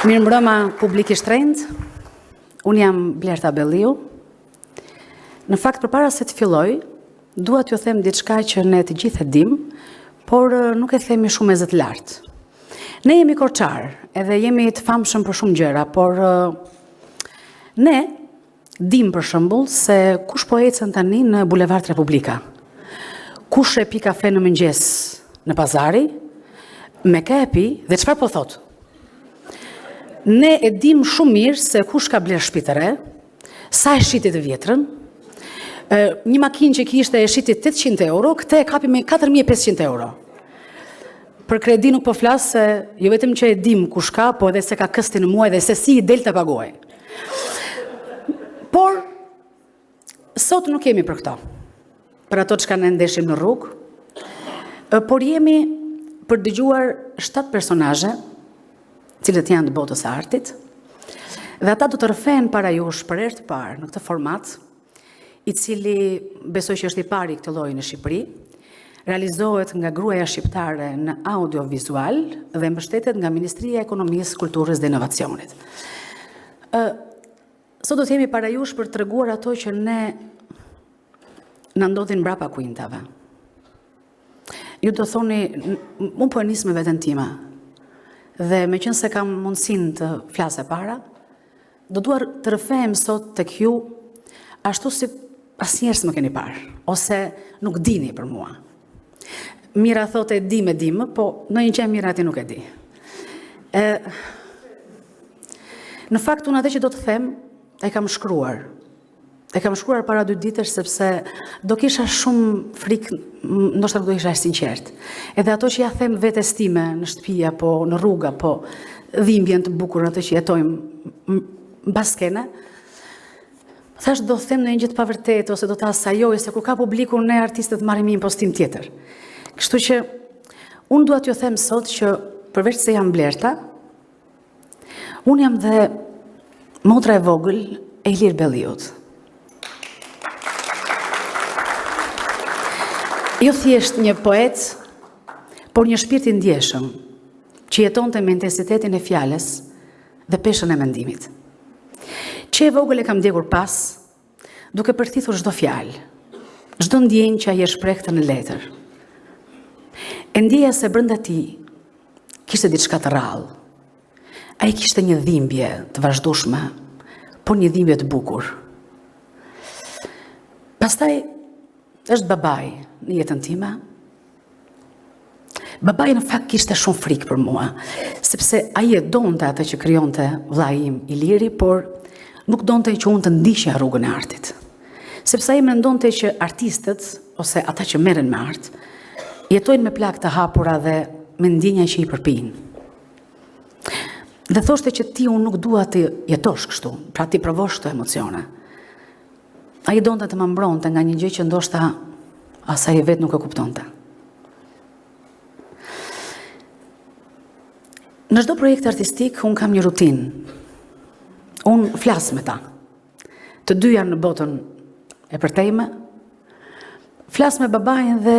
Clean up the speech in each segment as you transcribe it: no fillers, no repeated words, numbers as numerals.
Mirëmbrëma publik I shtrenjtë, unë jam Blerta Belliu. Në fakt, përpara se të filloj, dua t'ju them diçka që ne të gjithë e dim, por nuk e themi shumë e zë të lartë. Ne jemi korçar, edhe jemi të famshëm për shumë gjëra, por ne dim për shembull se kush po ecën tani në Bulevard Republika, kush e pi kafe në mëngjes në pazari, me ka e pi dhe çfarë po thotë. Ne e dim shumë mirë se kush ka bler shtëpi të re, sa e shiti të vjetrën, një makinë që kishte e shiti 800 euro, këtë e kapi me 4.500 euro. Për kredi nuk po flas se jo vetëm që e dim kush ka, po edhe se ka kësti në muaj dhe se si I del të paguaj. Por, sot nuk jemi për këto, për ato që ka ne ndeshim në rrugë, por jemi për dëgjuar 7 personazhe, cilët janë të botës së artit, dhe ata do të rrëfen para jush për herë të parë në këtë format, I cili besoj që është I pari këtë lloji në Shqipëri, realizohet nga gruaja shqiptare në audiovizual dhe mbështetet nga Ministria e Ekonomisë, Kulturës dhe Inovacionit. Sot do të jemi para jush për të treguar ato që ne na ndodhin mbrapa kuintave. Ju do thoni, unë po e nis me veten time. Dhe me qenë se kam mundësin të flasë e para, do duar të rrëfem sot tek ju ashtu si asnjëherë s'më keni parë, ose nuk dini për mua. Mira thotë e dim, po në një që Mira ti nuk e di. Në fakt, unë atë që do të them, e kam shkruar. E kam shkruar para 2 ditësh sepse do kisha shumë frikë, ndoshta do isha sinqert. Edhe ato që ja them vetes time në shtëpi apo në rrugë apo dhimbjen të bukur ato që jetojmë mbas skene, thash do them në një gjë të pavërtetë ose do ta asajoj se kur ka publikun ne artistët marrim një impostim tjetër. Kështu që unë dua t'ju them sot që përveç se jam Blerta, unë jam dhe motra e vogël e Ilir Belliut. Jo thjesht një poet, por një shpirt I ndjeshëm, që jetonte me intensitetin e fjalës dhe peshën e mendimit. Që e vogël e kam ndjekur pas, duke përthithur çdo fjalë, çdo ndjenjë që ai e shprehte në letër. E ndjeja se brenda tij kishte diçka të rrallë. Ai kishte një dhimbje të vazhdueshme, por një dhimbje të bukur. Pastaj është babai në jetën time. Babai në fakt kishte shumë frikë për mua, sepse ai e donte atë që krijonte vllai im Iliri, por nuk donte që unë të ndiqja rrugën e artit. Sepse ai mendonte që artistët, ose ata që merren me art, jetojnë me plagë të hapura dhe me ndjenja që I përpijnë. Dhe thoshte që ti unë nuk dua të jetosh kështu, pra ti provosh këto emocione. Ai donte të më mbronte nga një gjë që ndoshta asaj e vetë nuk e kuptonte. Në çdo projekt artistik, unë kam një rutinë. Unë flas me ta. Të dy janë në botën e përtejme. Flas me babain dhe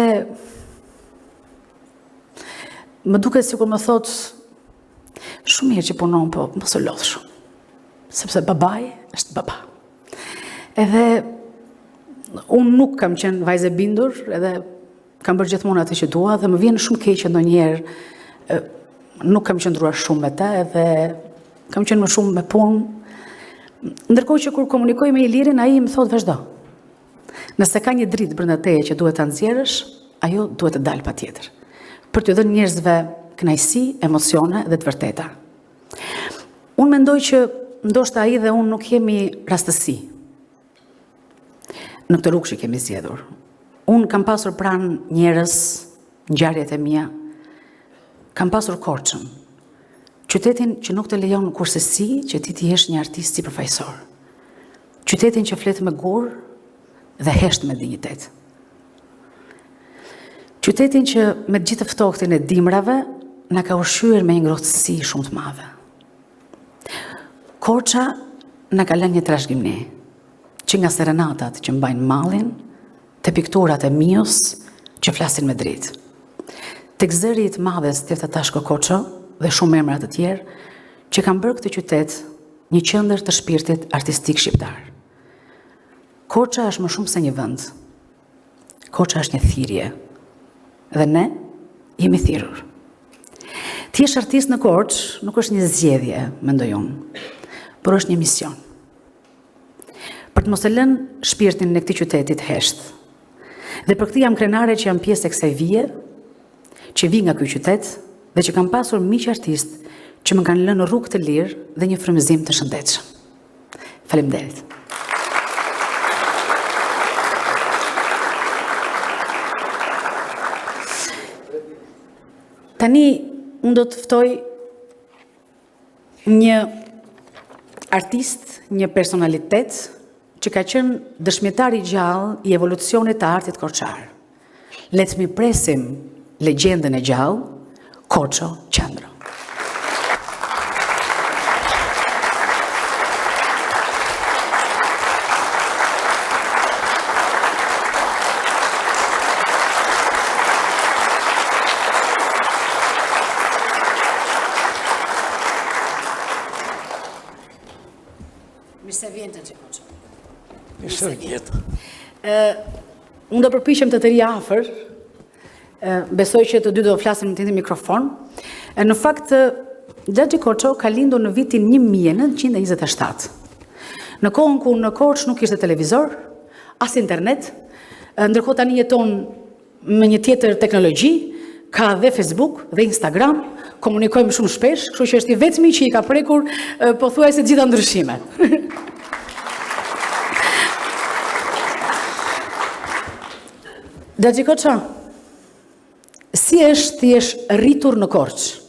më duket sikur më thotë shumë mirë që punon, po mos u lodh shumë. Sepse babai është baba. Edhe unë nuk kam qenë vajzë e bindur, edhe kam bërë gjithmonë atë që dua dhe më vjen shumë keq që ndonjëherë nuk kam qëndruar shumë me të, edhe kam qenë më shumë me punë. Ndërkohë që kur komunikoj me Ilirin, ai më thotë vazhdo. Nëse ka një dritë brenda teje që duhet ta nxjerrësh, ajo duhet të dalë patjetër. Për t'u dhënë njerëzve kënaqësi, emocione dhe të vërteta. Unë mendoj që ndoshta ai dhe unë nuk jemi rastësi në këtë rrugë që kemi zgjedhur. Unë kam pasur pranë njerëz, ngjarjet e mia, kam pasur Korçën, qytetin që nuk të lejon kurse si që ti të jesh një artist si përfaqësor. Qytetin që flet me gur dhe hesht me dinjitet. Qytetin që me të gjithë ftohtin e dimrave na ka ushqyer me një ngrohtësi shumë të madhe. Korça na ka lënë një trashëgimni, që nga serenatat që mbajnë mallin, te pikturat e Mios që flasin me dritë. Tek zëri I të madhes Tefta Tashko Koço dhe shumë emra të tjerë që kanë bërë këtë qytet një qendër të shpirtit artistik shqiptar. Korça është më shumë se një vend. Korça është një thirrje. Dhe ne jemi thirrur. Ti je artist në Korçë nuk është një zgjedhje, mendoj unë, por është një mision. Për të mos e lënë shpirtin në këtij qyteti të heshtë. Dhe për këtë jam krenare që jam pjesë e kësaj vije, që vi nga ky qytet dhe që kam pasur miq artist që më kanë lënë rrugë të lirë dhe një frymëzim të shëndetshëm. Faleminderit. Tani unë do të ftoj një artist, një personalitet që ka qenë dëshmitar i gjallë i evolucionit të artit korçar. Le të presim legjendën e gjallë, Koço Qandro. Mirë se vjen të Koço. Mirë se vjen. Unë do përpiqem të ri afër. Besoj që të dy do flasim në të njëjtin mikrofon. Në fakt, Xhaxhi Koço ka lindur në vitin 1927. Në kohën ku në Korçë nuk ishte televizor, as internet, ndërkohë tani jeton me një tjetër teknologji, ka dhe Facebook dhe Instagram, komunikojmë shumë shpesh, kështu që është i vetmi që i ka prekur pothuajse të gjitha ndryshimet. Xhaxhi Koço, si është ti jesh rritur në Korçë?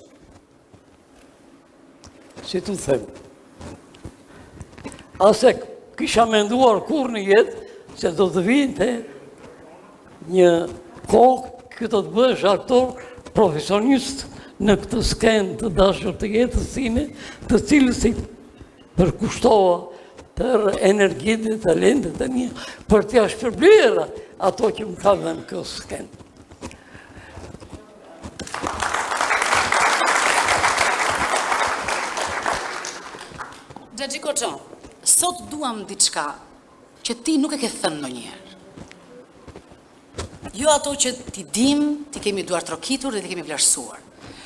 Si të them, ase kisha menduar kur në jetë se do të vinte një kohë që do të bësh aktor profesionist në këtë skenë të dashur të jetës time, të cilës i përkushtova tërë energjitë dhe talentet e mia për t'ia shpërblyer ato që më ka dhënë kjo skenë. Xhaxhi Koço, sot duam diçka që ti nuk e ke thënë ndonjëherë. Jo ato që ti dim, ti kemi duar trokitur dhe ti kemi vlerësuar.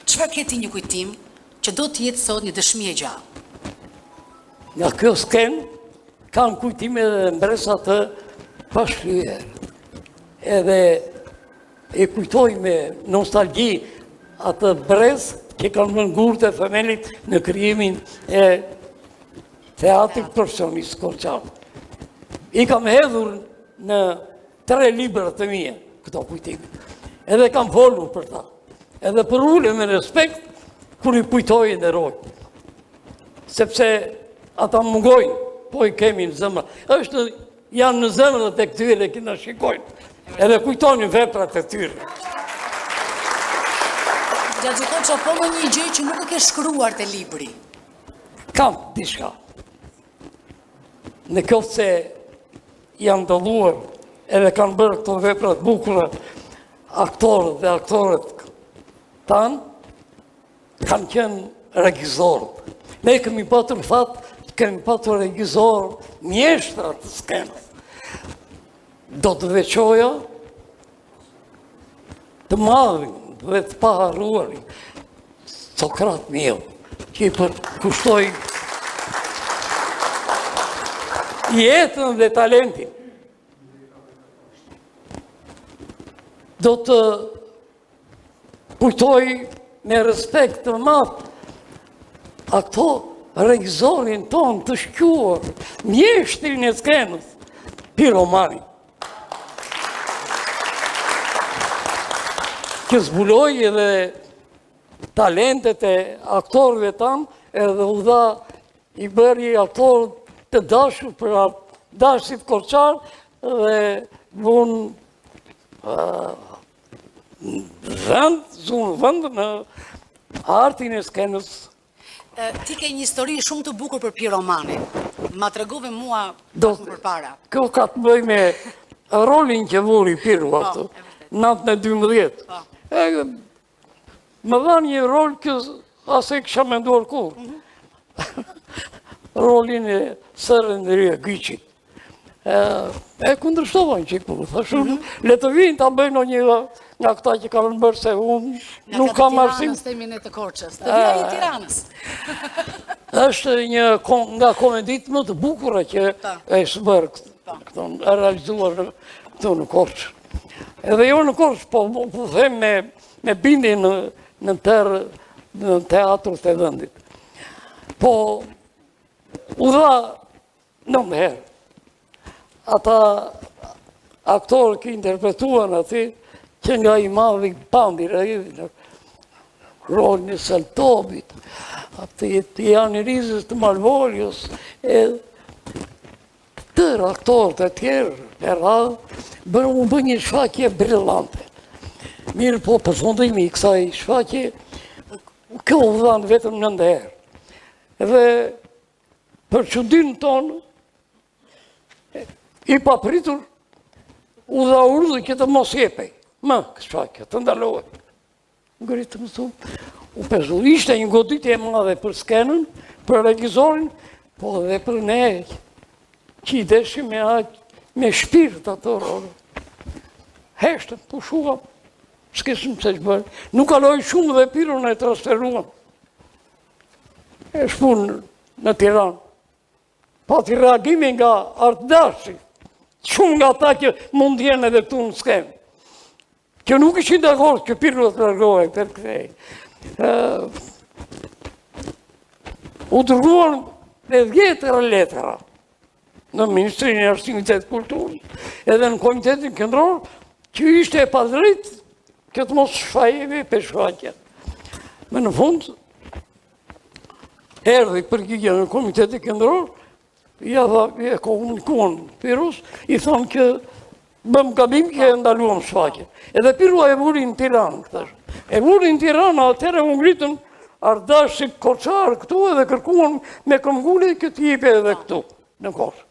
Çfarë ke ti një kujtim që do të jetë sot një dëshmi e gjallë? Nga kjo skenë kanë kujtime dhe mbresa të pashkryer. Edhe e kujtoj me nostalgji atë brez që kanë vënë gurët e themelit në krijimin e teatrit profesionist korçan. I kam hedhur në 3 libra të mia këto kujtime. Edhe kam folur për ta. Edhe për ule me respekt kur i kujtoj e nderoj. Sepse ata mungojnë, po i kemi në zemra. Janë në zemrat e këtyre që na shikojnë. Edhe kujtojnë veprat e tyre. Xhaxhi Koço, po më një gjë që nuk e ke shkruar te libri. Kam diçka. Në qoftë se janë dëlluar edhe kanë bërë këto veprat bukura, aktorët dhe aktorët tanë kanë qenë regjizorët. Ne kemi patur fat, kemi patur regjizorë mjeshtra të skenës. Do të veçoja të madhin dhe të paharruarin Sokrat Miell, që i përkushtoi jetën dhe talentin. Do të kujtoj me respekt të madh ato regjizorin ton të shquar, mjeshtrin e skenës, Piromani, që zbuloi edhe talentet e aktorëve tanë edhe u dha i bëri aktorë të dashur për dashit korçar dhe vun vend në artin e skenës. Ti ke një histori shumë të bukur për Piromani. Ma tregove mua pak më përpara. Kjo ka të bëj me rolin që vuri Piru atë, natën e 12. Më dha një rol që ase kisha menduar kur. rolin e Sërëndëria Gyqit. E kundërshtovan që ku, thashu, le të vinë ta bëjnë një nga këta që kanë bërë se unë nuk kam arsim. Nga temi ne të Korçës, të vija i Tiranës. Është një nga komedit më të bukura që e shbërë këto, e realizuar këtu në Korçë. Edhe jo në Korçë, po them me bindje në teatrët e vendit. Po, u dha 9 herë. Ata aktorë që interpretuan ati, që nga i madhi Pambi, rolin e Saltobit, ati janë i rizës të Malvoljos, e tërë aktorët e tjerë, e radhë, u bë një shfaqje brillante. Mirë po, përfundimi i kësaj shfaqje, kjo u dhanë vetëm 9 herë. Edhe për çudinë tonë, i papritur, u dha urdhë që të mos jepej. Më, shfaqja, të ndalohet. Ngritë të më thumë, u pezu. Ishte një goditje e madhe për skenën, për regjizorin, po dhe për ne, që i deshim me shpirt ato rolë. Heshtëm, pushuam, s'kesim se që bërë. Nuk kaloj shumë dhe pirun e transferuam. E shpun në Tiranë. Pati reagimi nga artdashi, shumë nga ta që mund jenë edhe këtu në skenë. Që nuk ishin dakord që Pirlo të largohej për këthej. U dërguan e 10 letra në Ministrinë e Arsimit të Kulturës, edhe në Komitetin Qendror, që ishte e padrejt që të mos shfaqjeve për shfaqja. Me në fund, erdhi përgjigja në Komitetin Qendror, ja e komunikuan Pirus, i thonë që bëm gabim që e ndaluam shfaqje. Edhe Pirua e vuri në Tiranë, këtash. E vuri në Tiranë, atëre u ngritën ardashik Korçar këtu edhe kërkuan me këmbgulli këtë jipe edhe këtu, në Korçë.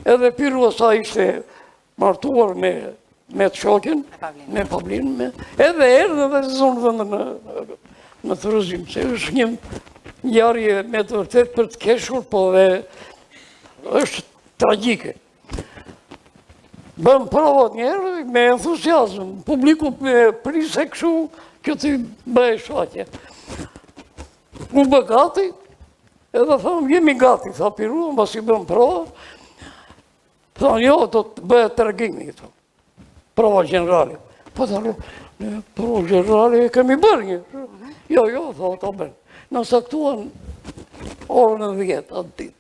Edhe Pirua sa ishte martuar me të shoqen, me Pavlin, edhe erdhe dhe zonë vëndë në thërëzim, se është një ngjarje me të vërtet për të keshur, po dhe është tragjike. Bëm provat njerë me entuziasm, publiku me prise këshu që të bëhe shfaqje. U bë gati, edhe thamë, jemi gati, tha Pirua, mbas i bëm provat. Thamë, jo, do të bëhe të regimi, prova generali. Po të prova generali e kemi bërë një. Jo, tha, ta bërë. Në saktuan orën e 10 atë ditë.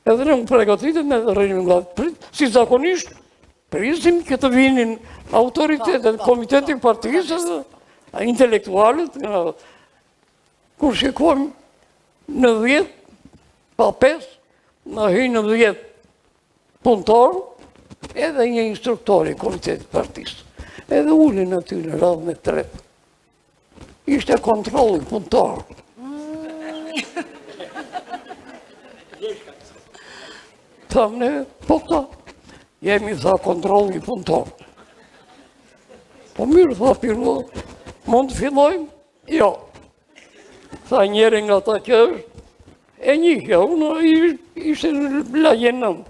Edhe në më pregatitit në rejnë nga si zakonisht, prisim që të vinin autoritetet, komitetin partisës, intelektualit, kur shikojmë në 10, pa 5, në hyjnë në 10 punëtorë, edhe një instruktori komitetit partisë. Edhe ullin aty në radhën e 3. Ishte kontrolli punëtorë. Thamë ne, po këta, jemi tha kontrolli punëtor. Po mirë, tha Pirua, mund të fillojmë? Jo. Tha njeri nga ta që është, e njihja, unë ishte lagje nëmë.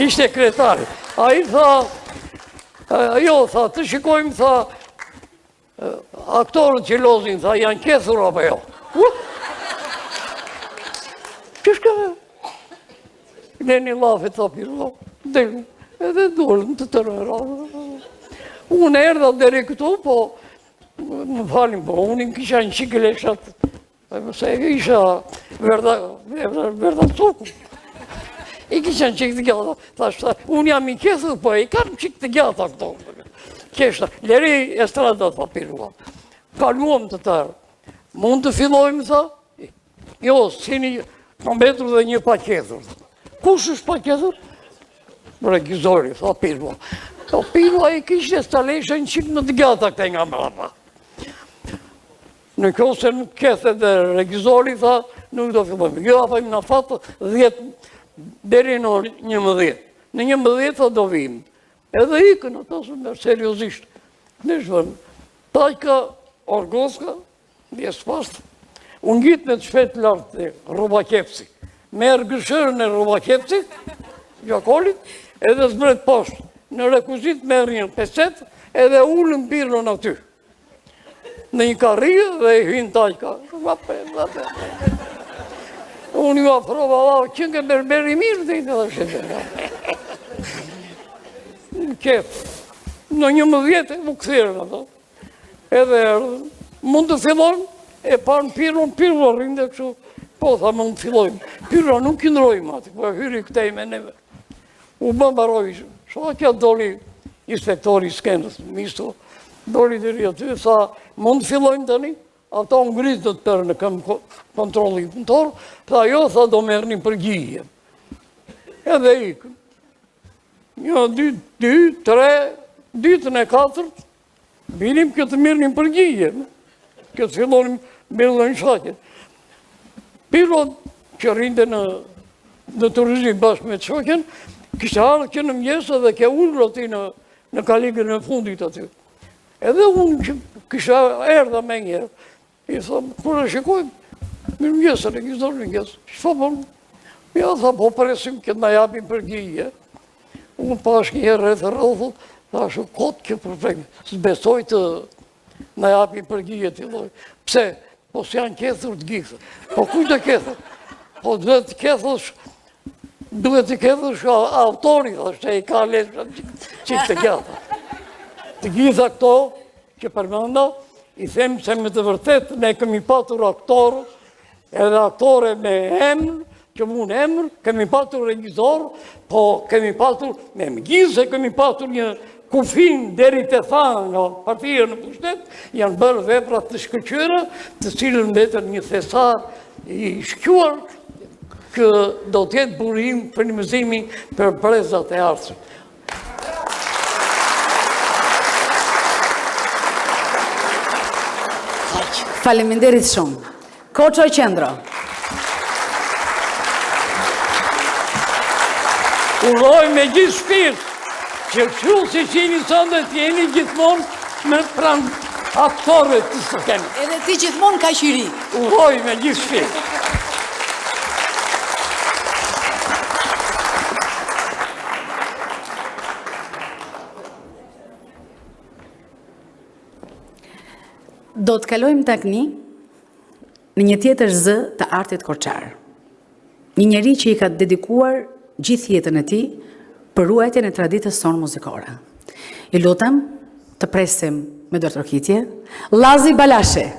Ishte kretari. A i tha, jo, tha, të shikojmë, tha, aktorët që lozin, tha, janë qethur apo jo? Qëshka? Leni lafet, tha Pirua, delin, edhe dorën të tërëra. Unë erdha deri këtu, po, më falim, po, unë kisha një qikë leshat, se isha verda cuku. I kisha një qikë të gjata, thashta, unë jam i qethur, po, i kam qikë të gjata këto. Qeshta, leri estrada, tha Pirua, kaluam të tërë. Mund të fillojmë, tha? Jo, sini, në mbetru dhe një pakethur. Kush është pakethur? Regjizori, tha Pirua. Tha Pirua i kishte staleshe një qikë më të gjata këte nga mrapa. Në kjo se nuk kethe dhe regjizori, tha, nuk do fillojmë. Jo, afajmë në fatë 10 deri në 11. Në 11, tha, do vim. Edhe ikën, ata së mërë seriosisht. Në shvën, Tajka, Orgoska, Vjes pas, unë gjitë me të shpet lartë roba kepsi. Merë gëshërën e roba kepsi, gjakollit, edhe zbret poshtë. Në rekuzit merë një peset, edhe ullën birën aty. Në një karrije dhe i hynë tajka. Unë ju afrova, që nga berberi mirë dhe i në dhe shetë. Në kepë. Në 11 më këthirën ato. Edhe mund të fillon, e parë në pirë rrinde kështu. Po, tha mund të fillojmë. Pirë nuk këndrojmë ati, po e hyri këtej me neve. U bëmbaroj, shoha kja doli inspektori skenës, misto, doli diri aty, sa mund të fillojmë tani, ata ngritë të tërë në këmë kontrolin punëtor, tha jo, tha do merë një përgjije. Edhe ikë. 1, 2, 3, ditën e 4, binim këtë mirë një përgjije. Këtë fillonim mirë në shakit. Pilot që rinde në turizim bashkë me të shokin, kështë arë që në mjesë dhe ke ullë ati në kaligën e fundit aty. Edhe unë që kështë erdha me njerë, i thëmë, kërë shikojmë, mirë mjesë, në kështë dorë mjesë, që fa përnë? Ja, tha, po presim këtë na japim përgjije. Unë pash njerë rrëthë rrëthët, tha shu kotë kjo përprekme, së besoj të na japim përgjije të lojë. Pse? Po së janë kethur të gjithë. Po kujtë të kethur? Po duhet të kethur autori, që i ka lesë qikë të gjata. Të gjitha këto që përmenda, i them se me të vërtet ne kemi patur aktorë, edhe aktore me emër, që mund emër, kemi patur regjizor, po kemi patur me mëgjizë, kemi patur një kufin deri të thanë nga partijë në pushtet, janë bërë veprat të shkëqyre, të cilën betën një thesar i shkuar, kë do tjetë burim për një mëzimi për brezat e ardhshëm. Faleminderit shumë. Koçoj Qendro. Uroj me gjithë shpirt, që kështu si qini sënde t'jeni gjithmonë me pranë aktorëve të së kemi. Edhe ti gjithmonë ka qiri. Uroj me gjithë shpirt. Do të kalojmë tani në një tjetër zë të artit korçar. Një njeri që i ka dedikuar gjithë jetën e tij për ruajtjen e traditës sonë muzikore. I lutem të presim me dorëtrokitje Llazi Balashi.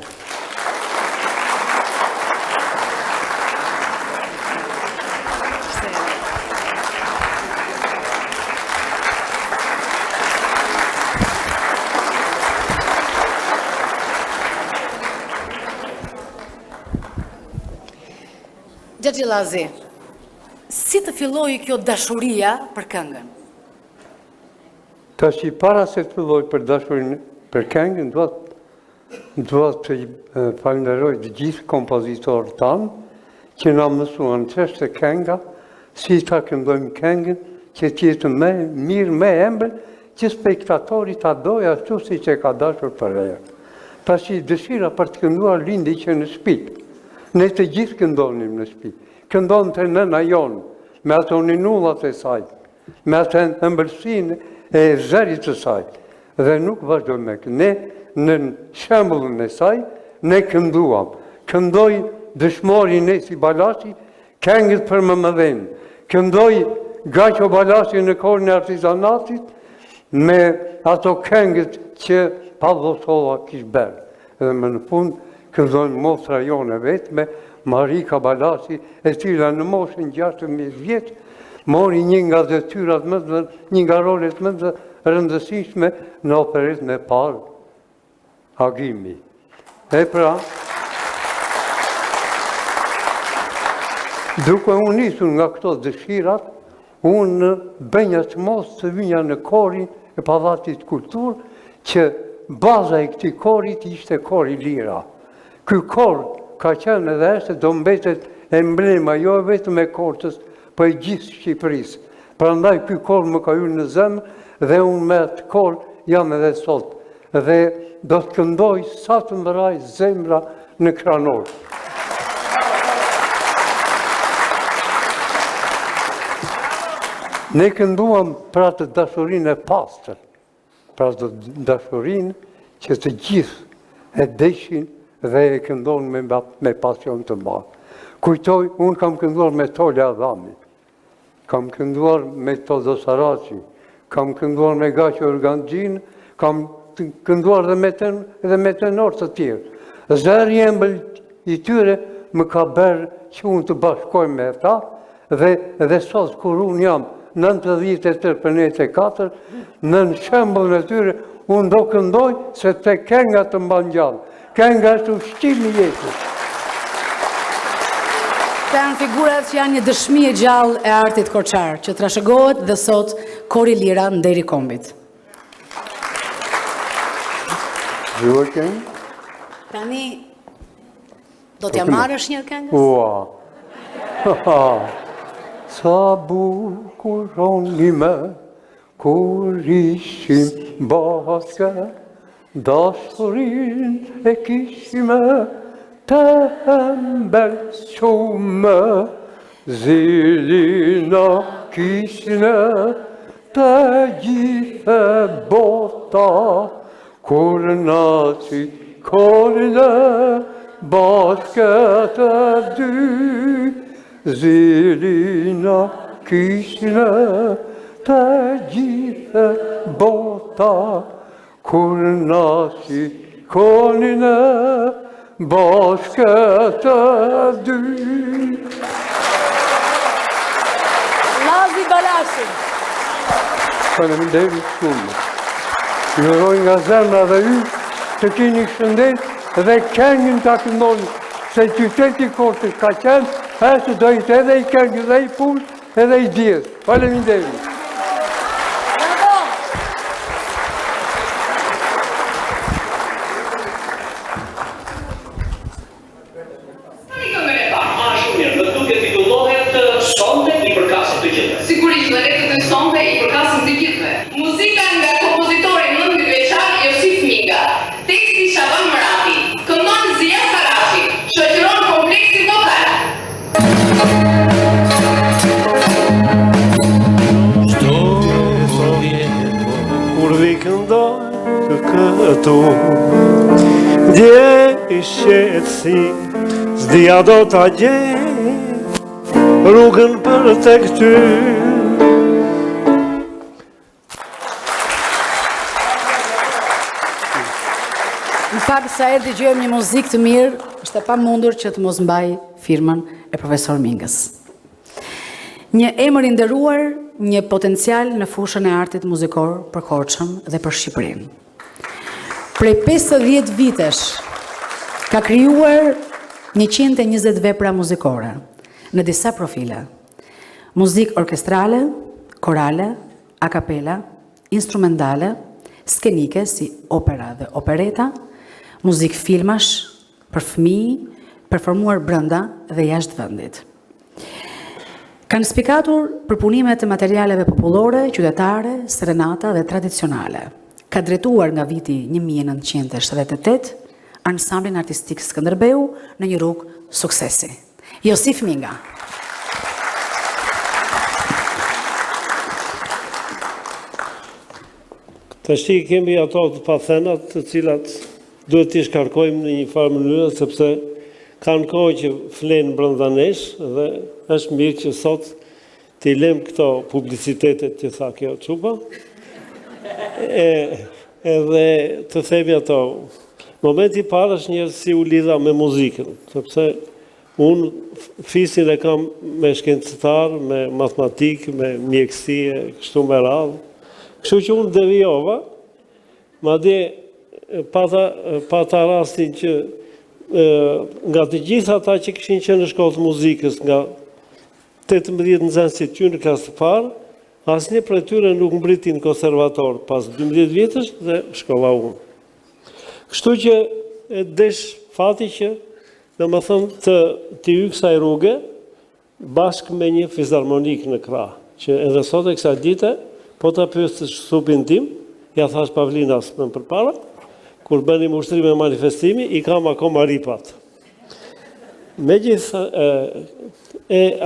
Xhaxhi Llazi, si të filloi kjo dashuria për këngën? Tash i para se të filloj për dashurinë për këngën, duhet të falenderoj të gjithë kompozitorët tanë që na mësuan çështë kënga, si ta këndojmë këngën, që të jetë më mirë, më ëmbël, që spektatori ta dojë ashtu siç e ka dashur për herë. Tash i dëshira për të kënduar lindi që në shtëpi. Ne të gjithë këndonim në shtëpi. Këndonte nëna jonë, me ato ninullat e saj, me atë ëmbëlsinë e zërit të saj. Dhe nuk vazhdojmë me këtë. Ne, në shembullin e saj, ne kënduam. Këndoi dëshmori Nesi Balashi, këngët për më mëdhenë. Këndoi Gaço Balashi në korin e artizanatit, me ato këngët që Pavlosova kishte bërë. Dhe më në fund, këndojnë mostra jone vetme, Marika Balashi, e cila në moshën 16 vjeç, mori një nga detyrat një nga rolet më të rëndësishme në operetën e parë, Agimi. E pra, duke unë nisur nga këto dëshirat, unë bënja që mos të vinja në korin e Pallatit Kulturë, që baza e këtij korit ishte kori lira. Ky kor ka qenë edhe është do mbetet emblema jo vetëm e Korçës, po e gjithë Shqipërisë. Prandaj ky kor më ka hyrë në zemër dhe unë me atë kor jam edhe sot. Dhe do të këndoj sa të më raj zemra në Kranor. Ne kënduam për atë dashurinë e pastër, për atë dashurinë që të gjithë e deshin dhe e këndon me pasion të madh. Kujtoj, unë kam kënduar me Tolja Adhami, kam kënduar me Todo Saraci, kam kënduar me Gaqë Organxhin, kam kënduar dhe me tenor të tjerë. Zëri embël i tyre më ka bërë që unë të bashkoj me ta dhe sot kur unë jam 93/94, në shembull në tyre, unë do këndoj se te kenga të mban gjallë. Kenga është ushqimi i jetës. Këta janë figurat që janë një dëshmi e gjallë e artit korçar, që trashëgohet dhe sot Kori Lira nderi kombit. Joakim? Tani, do t'ja marrësh një këngës? Ua! Sa bukur me, kur ishim bashkë, dashurin e kishime, të embel shumë, zilina kishine, të gjithë bota, kur naci korine, bashkë të dy, zilina kishine, të gjithë bota, kur naci korine, bashkë të dy. Lazi Balashi. Faleminderit shumë. Juroj nga zemra dhe ju të keni shëndet dhe këngën të këndoni, se qyteti Korçës ka qenë, ashtu do i të edhe i këngë dhe i punë edhe i djesë. Faleminderit. Sigurisht dhe letët e sonte i përkasin të gjithve. Muzika nga kompozitori 19 vjeçar Josif Minga, teksti Shaban Murati, këndon Zia Saraci, shoqëron kompleksi vokal. Kur vi këndoj të këtu, dje i shqetësi, s'dia do t'a gjej rrugën për të këty. Në fakt, sa e dëgjojmë një muzikë të mirë, është e pamundur që të mos mbaj firmën e profesor Mingës. Një emër i nderuar, një potencial në fushën e artit muzikor për Korçën dhe për Shqipërinë. Prej 50 vitesh ka krijuar 120 vepra muzikore në disa profile: muzikë orkestrale, korale, a cappella, instrumentale, skenike si opera dhe opereta, muzikë filmash për fëmijë, performuar brenda dhe jashtë vendit. Kanë spikatur për punimet e materialeve popullore, qytetare, serenata dhe tradicionale. Ka drejtuar nga viti 1978 ansamblin artistik Skënderbeu në një rrugë suksesi. Josif Minga. Tashi kemi ato të pathenat të cilat duhet t'i shkarkojmë në një farë mënyrë, sepse kanë kohë që flenë brenda nesh dhe është mirë që sot t'i lëm këto publicitetet që tha kjo Çupa. Edhe të themi ato. Momenti i parë është një si u lidha me muzikën, sepse unë fisin e kam me shkencëtar, me matematikë, me mjekësie, kështu me radhë. Kështu që unë devijova, madje pata rastin që nga të gjitha ata që kishin qenë në shkollë të muzikës, nga 18 nxënësit ty në klasë të parë, asnjë prej tyre nuk mbriti në konservator pas 12 vjetësh dhe shkova unë. Kështu që e desh fati që domethënë të hyj kësaj rruge bashkë me një fizharmonik në krah, që edhe sot e kësaj dite, po ta pyesësh supin tim, ja thash Pavlinas më përpara, kur bënim ushtrime manifestimi, i kam akoma ripat.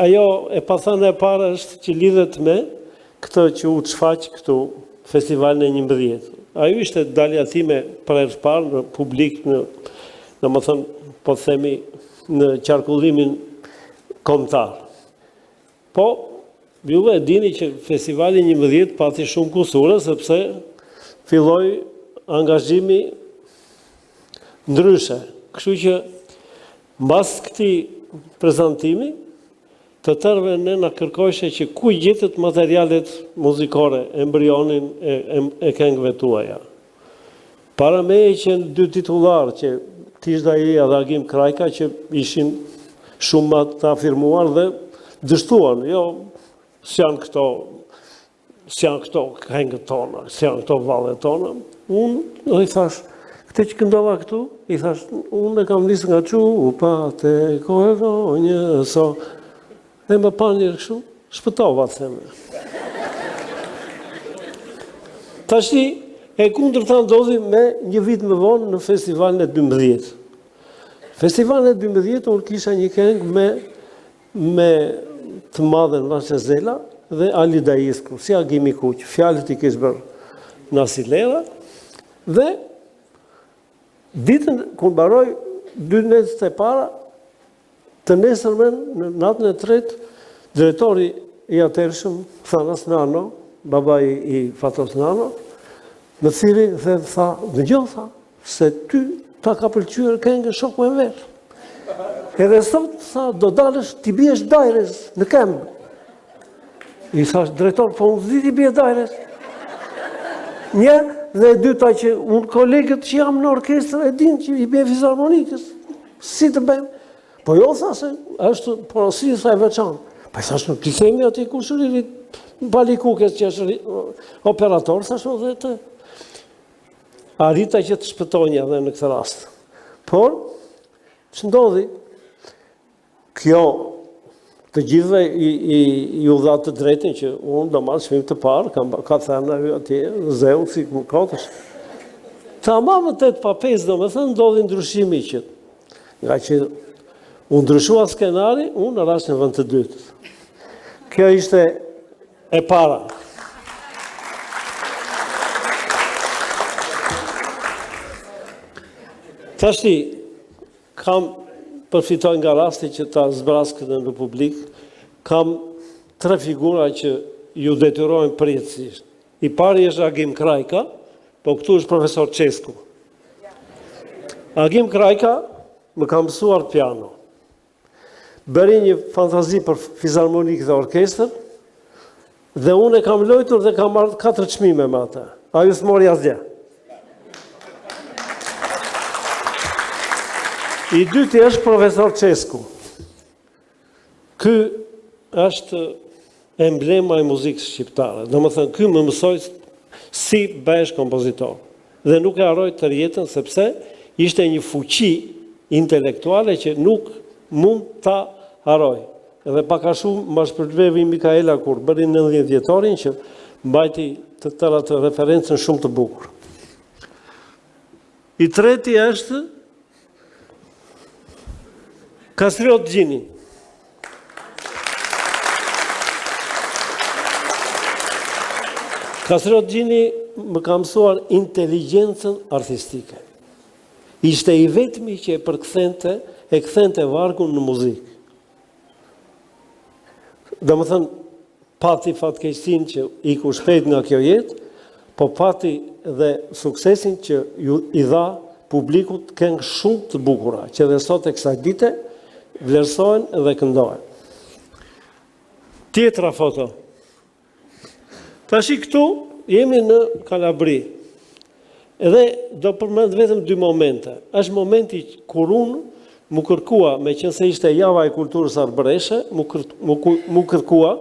ajo e pathana e para është që lidhet me këtë që u të shfaq këtu festivalin e 11. Ajo ishte dalja time për herë parë në publik, në më thënë, po themi, në qarkullimin kombëtar. Po, ju e dini që festivali 11 pati shumë kusura, sepse filloi angazhimi ndryshe. Kështu që, mbas këtij prezantimi, të tërve ne na kërkojshe që ku gjetet materialet muzikore, embrionin e këngëve tuaja. Para me e qenë 2 titullar që Tishda i dhe Agim Krajka që ishin shumë më të afirmuar dhe dështuan, jo, s'janë këto këngët tona, s'janë këto vallet tona. Unë i thash, këte që këndova këtu, i thash, unë e kam nisë nga qupa te kohëronjë, so, e më pa njërë kështu, shpëtova të theme. Tashi, e kundër ta ndodhi me një vit më vonë në festivalin e 12. Festivalin e 12, unë kisha një këngë me të madhen Vashezela dhe Ali Daisku, si Agimi Kuq, fjalët i kishë bërë Nasilera, dhe ditën kur mbaroj 2 netës e para, të nesërmen, në natën e tretë, drejtori i atërshëm, Thanas Nano, baba i Fatos Nano, më thiri dhe tha, dëgjo, se ty ta ka pëlqyer këngë shoku e vet. Edhe sot, tha, do dalësh, ti biesh Dajres në këmbë. I thash, drejtor, po unë zdi ti bie Dajres. Një, dhe e dyta që unë kolegët që jam në orkestrë e din që i bie Fizharmonikës. Si të bëjmë? Po jo, tha se, është porosi sa e veçanë. Pa i thash, ti themi ati kushëririt Balikukes që është operator, thash dhe të arrita që të shpëtonja dhe në këtë rast. Por, që ndodhi, kjo të gjithve i u dha të drejtin që unë do marrë çmim të parë, ka thënë ajo atje, zeu si më kotësh. Ta mamë 8-5, do me thënë, ndodhi ndryshimi që, nga që u ndryshua skenari, unë në rast në vend të dytë. Kjo ishte e para. Tashti, kam përfitoj nga rasti që ta zbraskët në Republik, kam 3 figura që ju detyrojnë përjetësisht. I pari është Agim Krajka, po këtu është profesor Çesku. Agim Krajka më ka mësuar piano. Bëri një fantazi për Fizharmonik dhe orkestër, dhe unë e kam lojtur dhe kam marrë 4 çmime me ata. Ajo s'mori asgjë. I dyti është profesor Çesku. Ky është emblema e muzikës shqiptare. Do më thënë, ky më mësoi si bëhesh kompozitor. Dhe nuk e harroj të rjetën, sepse ishte një fuqi intelektuale që nuk mund ta harroj. Edhe paka shumë më shpërblevi Mikaela kur bëri 90 vjetorin që mbajti të tëra të referencën shumë të bukur. I treti është Kastriot Gjini. Kastriot Gjini më ka mësuar inteligjencën artistike. Ishte i vetmi që e kthente vargun në muzikë. Dhe më thënë, pati fatkeqësinë që iku shpejt nga kjo jetë, po pati dhe suksesin që i dha publikut këngë shumë të bukura, që dhe sot e kësaj dite vlerësohen dhe këndohen. Tjetra foto. Tashi këtu jemi në Kalabri. Edhe do përmend vetëm 2 momente. Është momenti kur unë mu kërkua, me qenë se ishte java e kulturës arbëreshe, mu kërkua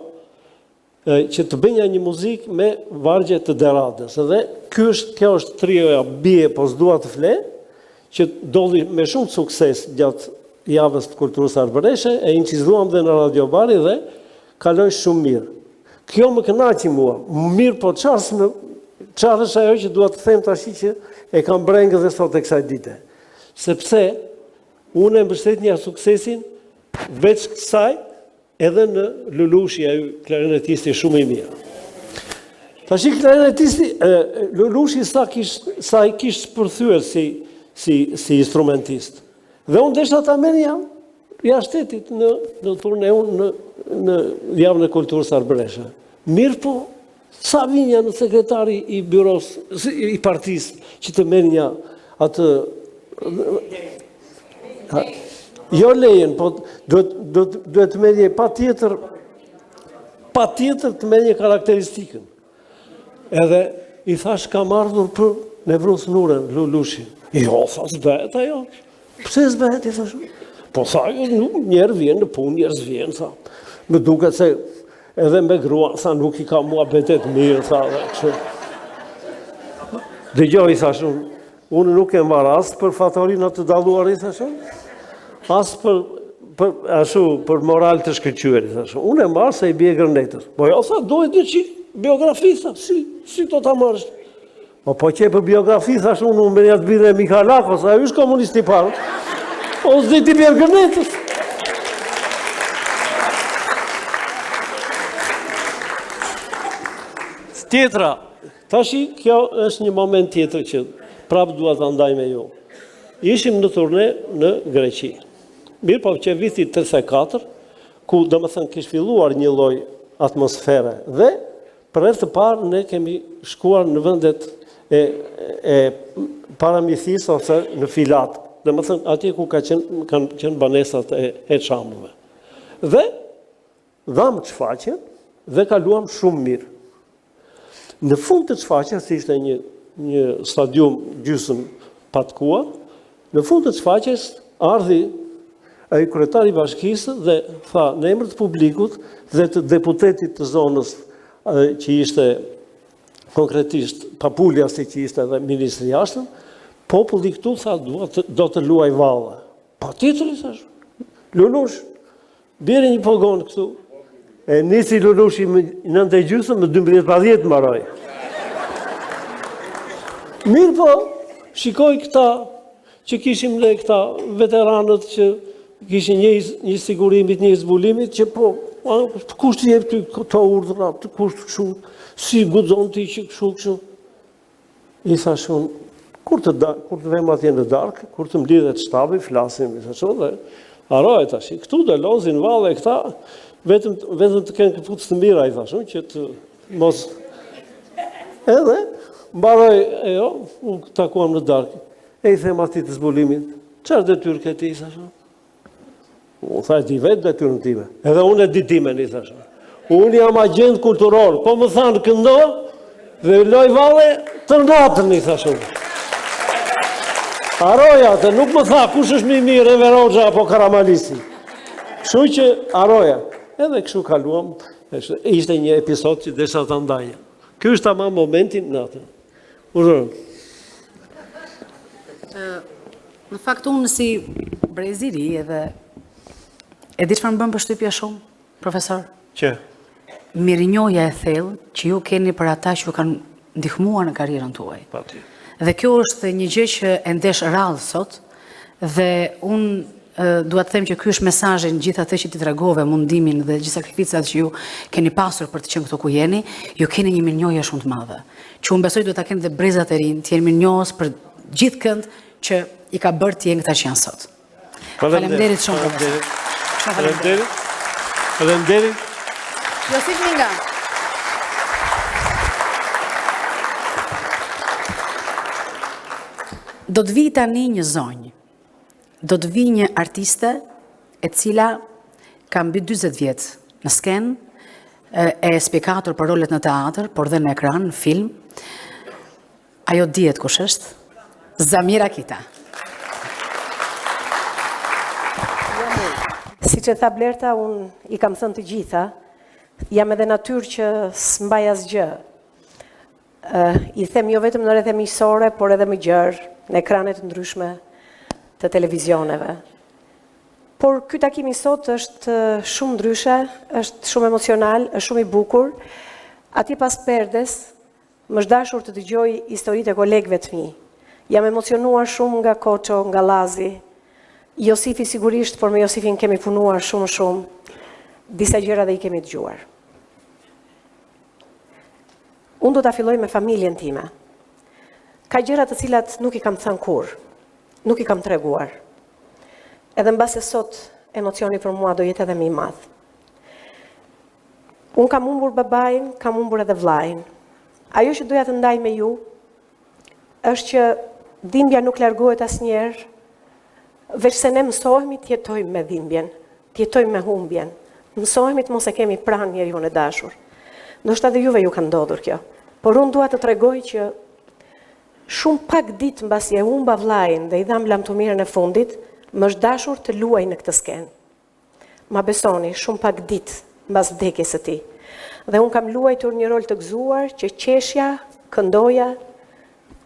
që të bënja një muzikë me vargje të Deradës. Edhe kjo është trioja bie po s'dua të fle, që dolli me shumë sukses gjatë javës të kulturës arbëreshe, e incizuam dhe në Radio Bari dhe kaloj shumë mirë. Kjo më kënaqi mua, mirë po qarë është ajo që dua të them tashi që e kam brengë dhe sot e kësaj dite. Sepse unë e mbështet një suksesin veç kësaj, edhe në Lulushi, ai klarinetisti shumë i mirë. Tash klarinetisti, Lulushi sa i kishte përthyer si instrumentist. Dhe unë desha ta merrja jashtë shtetit në turneun në javën e kulturës Arbëresha. Mirë po, sa vinja në sekretari i byros, i partisë, që të merrja atë jo lejen, po duhet të merrje patjetër të merrje karakteristikën. Edhe i thash kam ardhur për Nevruz Nuren, Lulushi. Jo, tha s'bëhet ajo. Pse s'bëhet, i thash? Po tha, njerë vjen në punë, njerëz vjen, tha. Më duket se edhe me grua, tha, nuk i ka mua betet mirë, tha, dhe kështu. Dëgjoj, i thash, unë nuk e marr as për fatorinë të dalluar, i thash. As për moral të shkëlqyer, i thash. Unë e marr se i bie gërnetës. Po jo, tha, duhet një çik biografi, tha, si do ta marrësh? Po që për biografi, thash unë me një të bire Mikhalakos, a ju është komunist i parë, o s'di t'i bjerë gërnetës. Tjetra, tashi kjo është një moment tjetër që prapë dua të ndaj me ju. Ishim në turne në Greqi. Mirë po që viti 34, ku do më thënë kishë filluar një lloj atmosfere, dhe për herë të parë ne kemi shkuar në vendet e paramithis ose në filat, dhe më thënë atje ku kanë qenë banesat e çamëve. Dhe dhamë çfaqjen dhe kaluam shumë mirë. Në fund të çfaqjes, si ishte një stadium gjysmë patkuar, në fund të çfaqjes ardhi ai kryetari i bashkisë dhe tha në emër të publikut dhe të deputetit të zonës që ishte konkretisht Papuljasi që ishte edhe ministri i jashtëm, populli këtu tha do të luaj valle. Patjetër, i thash. Lulush, bjerë një pogon këtu. E nisi Lulushi më 9:30, më 12:10 mbaroi. Mirë po, shikoj këta që kishim ne këta veteranët që kishin një sigurimit, një zbulimit, që po, kush të jep ty këto urdhra, kush të kështu, si guxon ti që kështu. I thash unë, kur të vem atje në darkë, kur të mblidhet shtabi, flasim, i thash dhe haroj tash, këtu do lozin valle këta, vetëm të kenë këpucë të mira, i thash që të mos. Edhe mbaroj unë takuam në darkë. E i them ati të zbulimit, çfarë detyrë ke ti, i thash? Unë thash ti vetë detyrën time. Edhe unë e di timen, i thash. Unë jam agent kulturor, po më thanë këndo dhe loj valle të natën, i thash unë. Aroja, të nuk më tha kush është më i mirë, Enver Hoxha apo Karamalisi. Kështu që aroja. Edhe kështu kaluam, ishte një episod që desha ta ndaja. Ky është tamam momentin natën. Urdhëroj. Në fakt unë si breziri edhe e di çfarë më bën përshtypje shumë, profesor? Që? Mirënjohja e thellë që ju keni për ata që ju kanë ndihmuar në karrierën tuaj. Patjetër. Dhe kjo është një gjë që e ndesh rrallë sot, dhe unë dua të them që ky është mesazhi në gjithë atë që ti tregove, mundimin dhe gjithë sakrificat që ju keni pasur për të qenë këtu ku jeni, ju keni një mirënjohje shumë të madhe. Që unë besoj duhet ta keni dhe brezat e rinj, të jenë mirënjohës për gjithë kënd që i ka bërë të jenë këta që janë sot. Faleminderit shumë. Faleminderit. Josif Minga. Do të vi tani një zonjë. Do të vi një artiste e cila ka mbi 40 vjet në skenë, e spjekatur për rolet në teatr, por dhe në ekran, në film. Ajo dihet kush është? Zamira Kita. Si që tha Blerta, unë i kam thënë të gjitha, jam edhe natyrë që s'mbaj asgjë. I them jo vetëm në rreth emisore, por edhe më gjerë, në ekranet ndryshme të televizioneve. Por ky takim i sot është shumë ndryshe, është shumë emocional, është shumë i bukur. Atje pas perdes, më është dashur të dëgjoj historitë e kolegëve të mi. Jam emocionuar shumë nga Koço, nga Lazi, Josifi sigurisht, por me Josifin kemi punuar shumë, disa gjëra dhe i kemi dëgjuar. Unë do ta filloj me familjen time. Ka gjëra të cilat nuk i kam thënë kurrë, nuk i kam treguar. Edhe mbase sot emocioni për mua do jetë edhe më i madh. Unë kam humbur babain, kam humbur edhe vllajin. Ajo që doja të ndaj me ju është që dhimbja nuk largohet asnjëherë, veç se ne mësohemi të jetojmë me dhimbjen, të jetojmë me humbjen. Mësohemi të mos e kemi pranë njeriun e dashur. Ndoshta edhe juve ju ka ndodhur kjo, por unë dua të tregoj që shumë pak ditë mbasi e humba vllajin dhe i dham lamtumirën e fundit, më është dashur të luaj në këtë skenë. Ma besoni, shumë pak ditë mbas vdekjes së tij. Dhe unë kam luajtur një rol të gëzuar që qeshja, këndoja,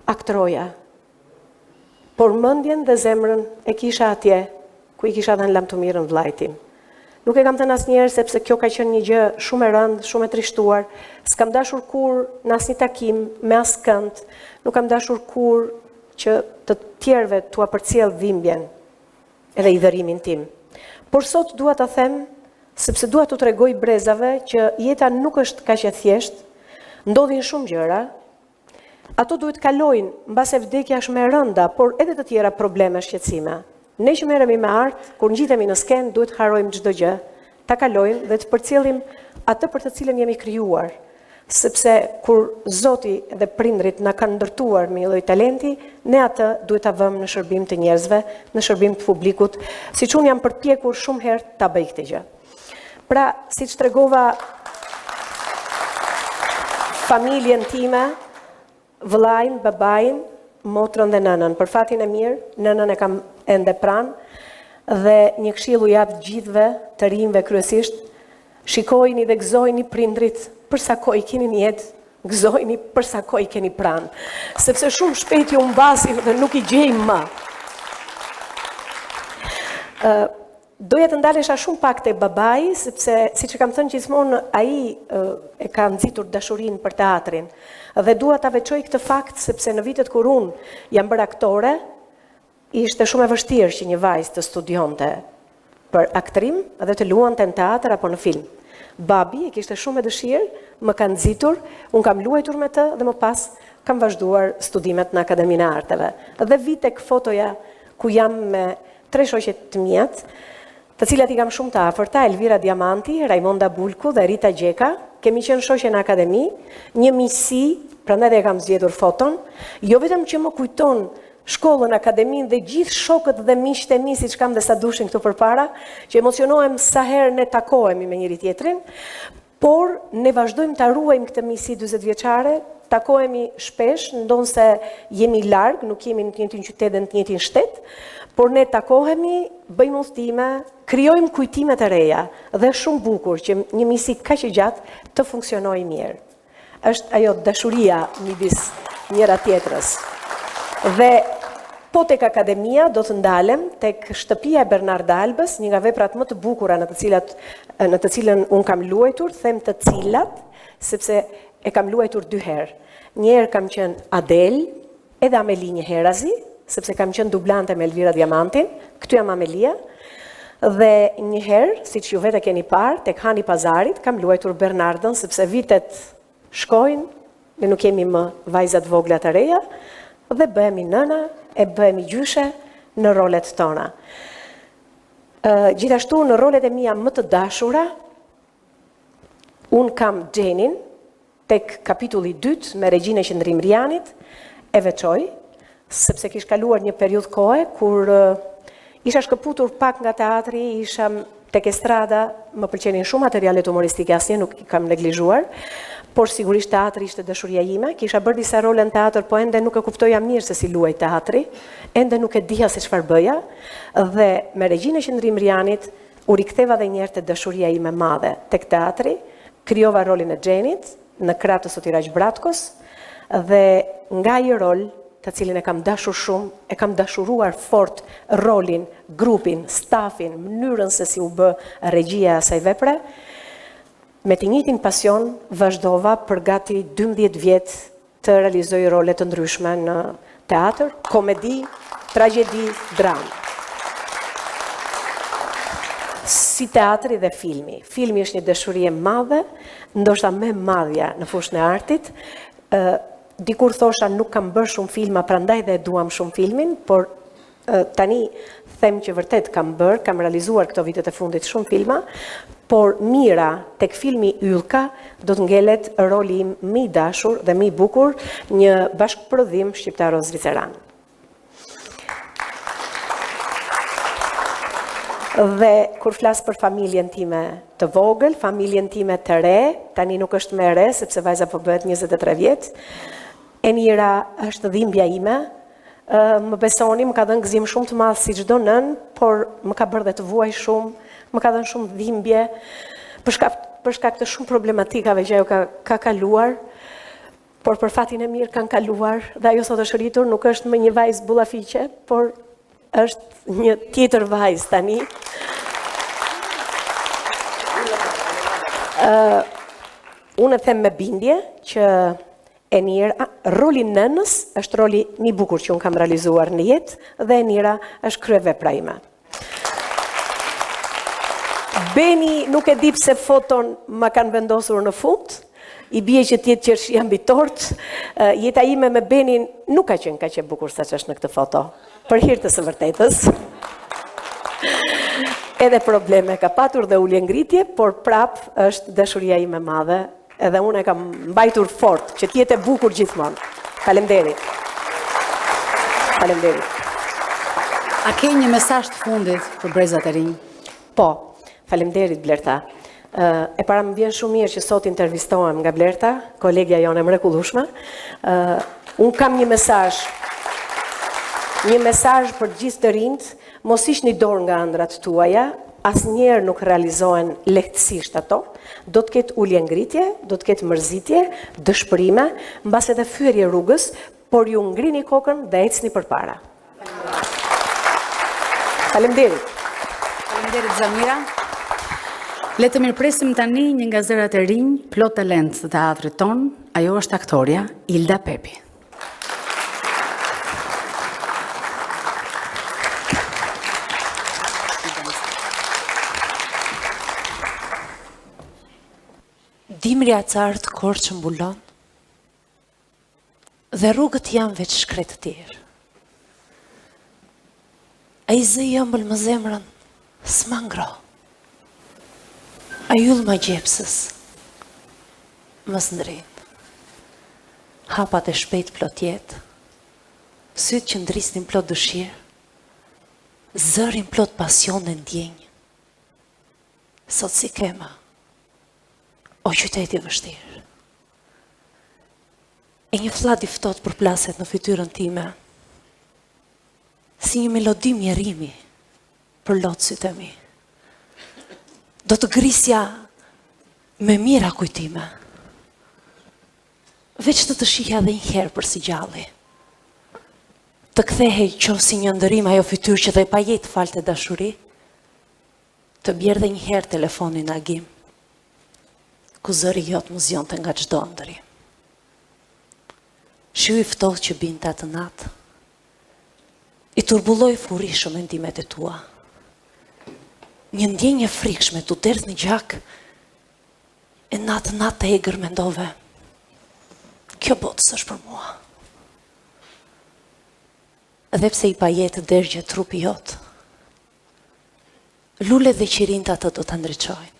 aktroja. Por mendjen dhe zemrën e kisha atje ku i kisha dhënë lamtumirën vllajt tim. Nuk e kam thënë asnjëherë sepse kjo ka qenë një gjë shumë e rëndë, shumë e trishtuar. S'kam dashur kur në asnjë takim me askënd, nuk kam dashur kur që të tjerëve t'ua përcjell dhimbjen edhe i dhërimin tim. Por sot dua ta them, sepse dua t'u tregoj brezave që jeta nuk është kaq e thjeshtë, ndodhin shumë gjëra. Ato duhet kalojnë, mbase vdekja është më e rënda, por edhe të tjera probleme, shqetësime. Ne që merremi me art, kur ngjitemi në skenë, duhet harrojmë çdo gjë, ta kalojmë dhe të përcjellim atë për të cilën jemi krijuar. Sepse kur Zoti dhe prindrit na kanë ndërtuar me një lloj talenti, ne atë duhet ta vëmë në shërbim të njerëzve, në shërbim të publikut, siç unë jam përpjekur shumë herë ta bëj këtë gjë. Pra, siç tregova familjen time, vëllain, babain, motrën dhe nënën. Për fatin e mirë, nënën e kam ende pranë dhe një këshill u jap gjithëve, të rinjve kryesisht, shikojini dhe gëzojini prindrit për sa kohë keni në jetë, gëzojini për sa kohë keni pranë, sepse shumë shpejt ju mbasin dhe nuk i gjejmë më. Doja të ndalesha shumë pak te babai, sepse siç e kam thënë gjithmonë, ai e ka nxitur dashurinë për teatrin. Dhe dua ta veçoj këtë fakt sepse në vitet kur unë jam bërë aktore, ishte shumë e vështirë që një vajzë të studionte për aktrim dhe të luante në teatr apo në film. Babi e kishte shumë e dëshirë, më ka nxitur, unë kam luajtur me të dhe më pas kam vazhduar studimet në Akademinë e Arteve. Dhe Vitek fotoja ku jam me 3 shoqet të mjet, të cilat i kam shumë të afërta, Elvira Diamanti, Raimonda Bulku dhe Rita Gjeka, kemi qenë shoqe në akademi, një miqësi, prandaj dhe kam zgjedhur foton, jo vetëm që më kujton shkollën, akademinë dhe gjithë shokët dhe miqtë e mi, siç kam dhe sa dushin këtu përpara, që emocionohem sa herë ne takohemi me njëri tjetrin, por ne vazhdojmë ta ruajmë këtë miqësi 40 vjeçare, takohemi shpesh, ndonse jemi larg, nuk jemi në të njëjtin qytet dhe në të njëjtin shtet, por ne takohemi, bëjmë udhëtime, krijojmë kujtime të reja dhe shumë bukur që një miqësi kaq e gjatë të funksionojë mirë. Është ajo dashuria midis njëra tjetrës. Dhe po tek akademia do të ndalem tek shtëpia e Bernarda Albës, një nga veprat më të bukura në të cilën un kam luajtur, them të cilat, sepse e kam luajtur 2 herë. Një herë kam qenë Adel, edhe Ameli një herazi, sepse kam qenë dublante me Elvira Diamantin, këtu jam Amelia, dhe një herë, siç ju vetë keni parë, tek Hani Pazarit, kam luajtur Bernardën, sepse vitet shkojnë, ne nuk kemi më vajzat vogla të reja, dhe bëhemi nëna, e bëhemi gjyshe në rolet tona. Gjithashtu në rolet e mia më të dashura, un kam Xhenin, tek kapitulli 2 me Regjinë Qendrimrianit, e veçoj, sepse kish kaluar një periudhë kohe kur isha shkëputur pak nga teatri, isha tek estrada, më pëlqenin shumë materialet humoristike, asnjë nuk i kam neglizhuar, por sigurisht teatri ishte dashuria ime, kisha bërë disa role në teatr, po ende nuk e kuptoja mirë se si luaj teatri, ende nuk e dija se çfarë bëja, dhe me Regjinë Qendrimrianit u riktheva edhe një herë te dashuria ime e madhe tek teatri, krijova rolin e Xhenit në krah të Sotiraq Bratkos, dhe nga ai rol të cilin e kam dashur shumë, e kam dashuruar fort rolin, grupin, stafin, mënyrën se si u bë regjia e asaj vepre, me të njëjtin pasion vazhdova për gati 12 vjet të realizoj role të ndryshme në teatr, komedi, tragjedi, dramë. si teatri dhe filmi. Filmi është një dashuri e madhe, ndoshta më e madhja në fushën e artit. Dikur thosha nuk kam bërë shumë filma, prandaj dhe duam shumë filmin, por tani them që vërtet kam realizuar këto vitet e fundit shumë filma, por mira tek filmi Yllka do të ngelet roli im më i dashur dhe më i bukur, një bashkëprodhim shqiptaro-zviceran. Dhe kur flas për familjen time të vogël, familjen time të re, tani nuk është më e re sepse vajza po bëhet 23 vjeç. Enira është dhimbja ime. Më besoni, më ka dhënë gëzim shumë të madh si çdo nën, por më ka bërë dhe të vuaj shumë, më ka dhënë shumë dhimbje për shkak të shumë problematikave që ajo ka kaluar, por për fatin e mirë kanë kaluar dhe ajo sot është rritur, nuk është më një vajzë bullafiqe, por është një tjetër vajzë tani. Unë them me bindje që Enira, roli nënës është roli një bukur që unë kam realizuar në jetë dhe Enira është kryevepra ime. Beni nuk e di pse foton më kanë vendosur në fund, i bie që tjetë qershia mbi tort. Jeta ime me Benin nuk ka qenë kaq e bukur sa që është në këtë foto, për hir të së vërtetës. Edhe probleme ka patur dhe ulje ngritje, por prap është dashuria ime e madhe. Edhe unë e kam mbajtur fort, që t'jetë e bukur gjithmonë. Faleminderit. Faleminderit. A ke një mesazh të fundit për brezat e rinj? Po, faleminderit Blerta. E para më vjen shumë mirë që sot intervistohem nga Blerta, kolegja jonë e mrekullueshme. Unë kam një mesazh për gjithë të rinjt, mos ishni dorë nga ëndrat tuaja, asnjëherë nuk realizohen lehtësisht ato, do të ketë ulje ngritje, do të ketë mërzitje, dëshpërime, mbas edhe fyerje rrugës, por ju ngrini kokën dhe ecni përpara. Faleminderit. Faleminderit Zamira. Le të mirpresim tani një nga zërat e rinj, plot talent të teatrit ton, ajo është aktoria Ilda Pepi. Dimri acartë korë që mbulon, dhe rrugët janë veç shkretë të tjerë. A i zë jëmbël më zemrën, s'ma ngro. A jullë më gjepsës, më s'ndrinë. Hapat e shpejt plot jetë, sytë që ndrisnin plot dëshirë, zërin plot pasion dhe ndjenjë. Sot si kema, o qyteti vështirë. E një flat i ftohtë përplaset në fytyrën time, si një melodi mjerimi për lotësit e mi. Do të grisja me mira kujtime, veç të shihja dhe njëherë për si gjalli. Të kthehej qoftë si një ndërim ajo fytyrë që dhe pa jetë falte dashuri, të bjerë dhe njëherë telefonin agim, ku zëri jotë më zjonte nga çdo ndërim. Shiu i ftohtë që binte atë natë, i turbulloi furishëm mendimet e tua. Një ndjenjë frikshme t'u derdh në gjak, e natë e egër mendove, kjo botë s'është për mua. Edhe pse i pa jetë dërgje trupi jotë, lule dhe qirinta atë do të ndriçojnë.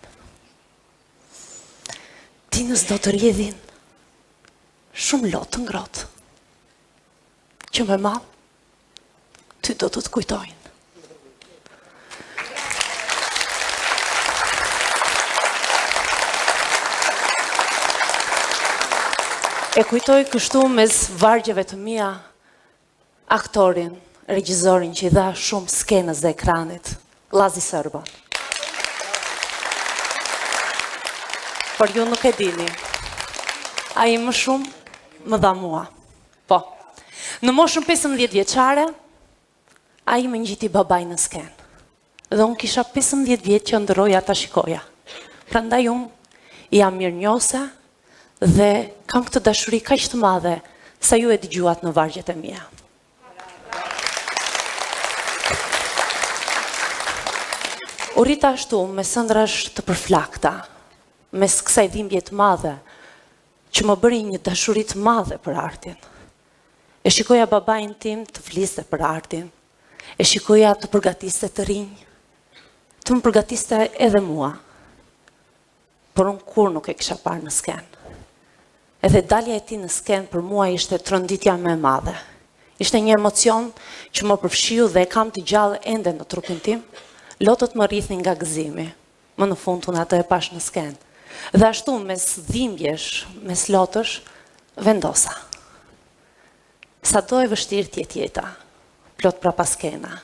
Tinës do të rjedhin shumë lotë të ngrotë, që me malë, ty do të kujtojnë. E kujtoj kështu mes vargjeve të mia aktorin, regjizorin që i dha shumë skenës dhe ekranit, Llazi Sërban. Por ju nuk e dini, a i më shumë më dha mua. Po, në moshën 15 vjeçare, a i më ngjiti babaj në skenë. Dhe unë kisha 15 vjetë që ndëroja ta shikoja. Prandaj unë jam mirënjohëse dhe kam këtë dashuri kaq të madhe sa ju e dëgjuat në vargjet e mia. U rita ashtu me sëndrash të përflakta, mes kësaj dhimbje të madhe, që më bëri një dashuri të madhe për artin. E shikoja babain tim të fliste për artin, e shikoja të përgatiste të rinj, të më përgatiste edhe mua, por unë kur nuk e kisha parë në sken. Edhe dalja e ti në sken për mua ishte tronditja më e madhe. Ishte një emocion që më përfshiu dhe e kam të gjallë ende në trupin tim, lotët më rrithnin nga gëzimi, më në fund unë atë e pash në sken. Dhe ashtu mes dhimbjesh, mes lotësh, vendosa. Sa do e vështirë tjetë jeta, plot prapa skena.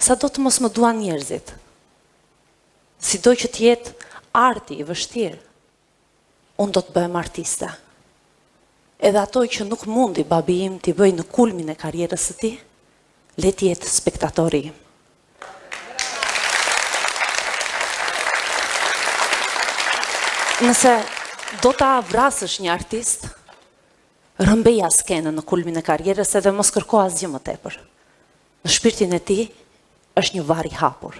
Sa do të mos më duan njerëzit. Si do që tjetë arti i vështirë, unë do të bëhem artiste. Edhe ato që nuk mundi babi im t'i bëj në kulmin e karrierës së tij, le t'jetë spektatori im. Nëse do ta vrasësh një artist, rëmbeja skenën në kulmin e karrierës edhe mos kërko asgjë më tepër. Në shpirtin e tij është një var i hapur.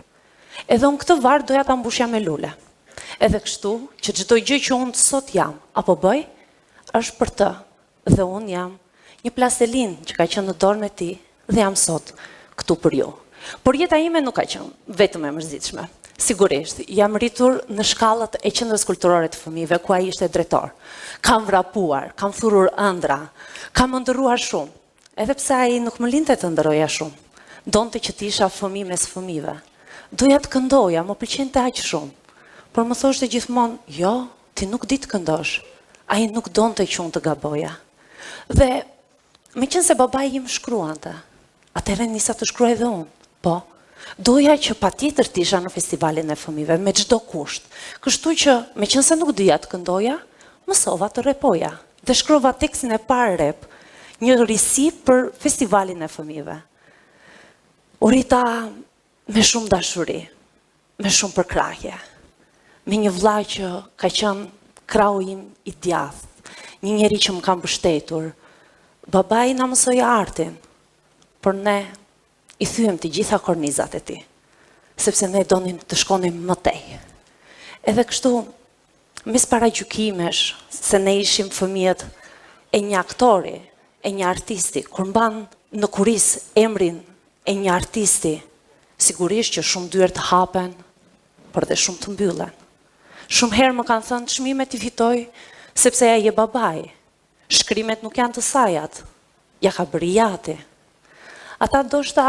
Edhe unë këtë var doja ta mbushja me lule. Edhe kështu që çdo gjë që unë sot jam apo bëj, është për të. Dhe unë jam një plastelin që ka qenë në dorën e tij dhe jam sot këtu për ju. Por jeta ime nuk ka qenë vetëm e mërzitshme. Sigurisht, jam rritur në shkallët e qendrës kulturore të fëmijëve, ku ai ishte drejtor. Kam vrapuar, kam thurur ëndra, kam ndërruar shumë. Edhe pse ai nuk më linte të ndërroja shumë. Donte që të isha fëmijë mes fëmijëve. Doja të këndoja, më pëlqente aq shumë. Por më thoshte gjithmonë, "Jo, ti nuk di të këndosh." Ai nuk donte që unë të gaboja. Dhe meqense babai im shkruante, atëherë nisa të shkruaj edhe unë. Po, doja që patjetër të isha në festivalin e fëmijëve me çdo kusht. Kështu që meqense nuk dija të këndoja, mësova të repoja dhe shkrova tekstin e parë rep, një risi për festivalin e fëmijëve. U rita me shumë dashuri, me shumë përkrahje, me një vlla që ka qenë krau im i djathtë, një njeri që më ka mbështetur. Babai na mësoi artin, por ne i thyem të gjitha kornizat e tij, sepse ne donim të shkonim më tej. Edhe kështu, mes paragjykimesh se ne ishim fëmijët e një aktori, e një artisti, kur mban në kuris emrin e një artisti, sigurisht që shumë dyert të hapen, por dhe shumë të mbyllen. Shumë herë më kanë thënë çmimet i fitoj sepse ai je babai. Shkrimet nuk janë të sajat, ja ka bërë jati. Ata ndoshta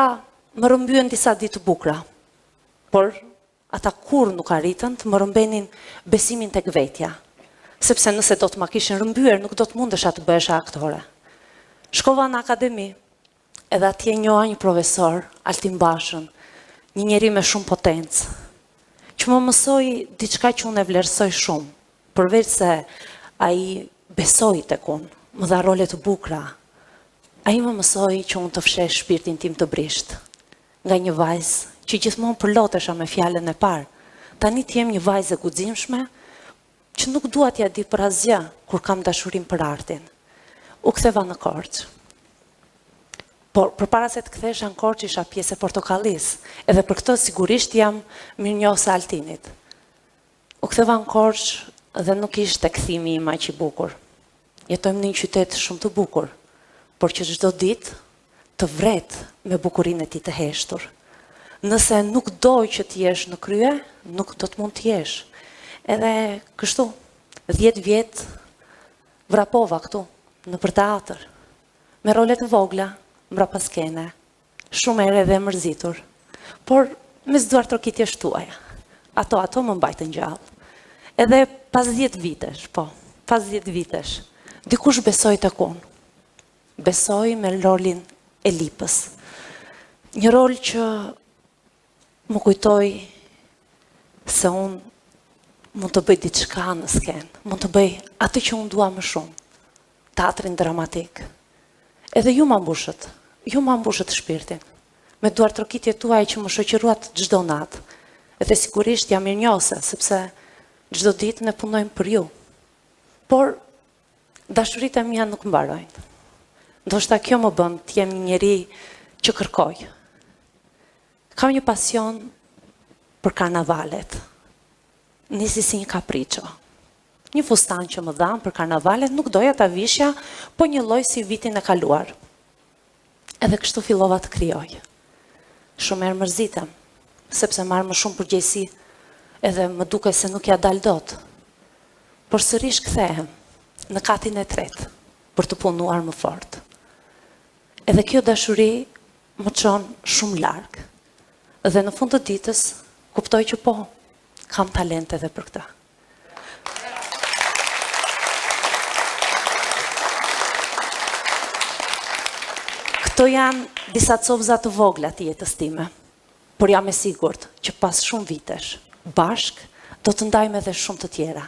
më rëmbyen disa ditë të bukura, por ata kur nuk arritën të më rëmbenin besimin tek vetja, sepse nëse do të ma kishin rëmbyer, nuk do të mundesha të bëhesha aktore. Shkova në akademi, edhe atje njoha një profesor, Altin Bashën, një njeri me shumë potencë, që më mësoi diçka që unë e vlerësoj shumë, përveç se ai besoi tek unë, më dha role të bukura. Ai më mësoi që unë të fshesh shpirtin tim të brisht, nga një vajzë që gjithmonë përlotesha me fjalën e parë. Tani të jem një vajzë e guximshme që nuk dua t'ja di për asgjë kur kam dashurim për artin. U ktheva në Korçë. Por përpara se të kthesha në Korçë isha pjesë e Portokallis, edhe për këtë sigurisht jam mirënjohëse Altinit. U ktheva në Korçë dhe nuk ishte kthimi im aq i bukur. Jetojmë në një qytet shumë të bukur, por që çdo ditë të vret me bukurinë e tij të heshtur. Nëse nuk doj që t'jesh në krye, nuk do të mund t'jesh. Edhe kështu, 10 vjet vrapova këtu, në për teatr, me role të vogla, mbrapa skene, shumë herë edhe mërzitur, por me s'duar trokitjesh tuaja. Ato më mbajtën gjallë. Edhe pas 10 vitesh, pas 10 vitesh, dikush besoi tek unë. Besoi me rolin e Lipës. Një rol që më kujtoi se unë mund të bëj diçka në skenë, mund të bëj atë që unë dua më shumë, teatrin dramatik. Edhe ju ma mbushët shpirtin, me duar trokitje tuaj që më shoqëruat çdo natë. Edhe sigurisht jam mirënjohëse, sepse çdo ditë ne punojmë për ju. Por dashuritë e mia nuk mbarojnë. Ndoshta kjo më bën të jem një njeri që kërkoj. Kam një pasion për karnavalet. Nisi si një kapriço. Një fustan që më dhanë për karnavalet, nuk doja ta vishja, po një lloj si vitin e kaluar. Edhe kështu fillova të krijoj. Shumë herë mërzitem, sepse marr më shumë përgjegjësi, edhe më duket se nuk ja dal dot. Por sërish kthehem në katin e tretë për të punuar më fort. Edhe kjo dashuri më çon shumë larg. Dhe në fund të ditës kuptoj që po, kam talent edhe për këtë. Këto janë disa copëza të vogla të jetës time, por jam e sigurt që pas shumë vitesh, bashk, do të ndajmë edhe shumë të tjera.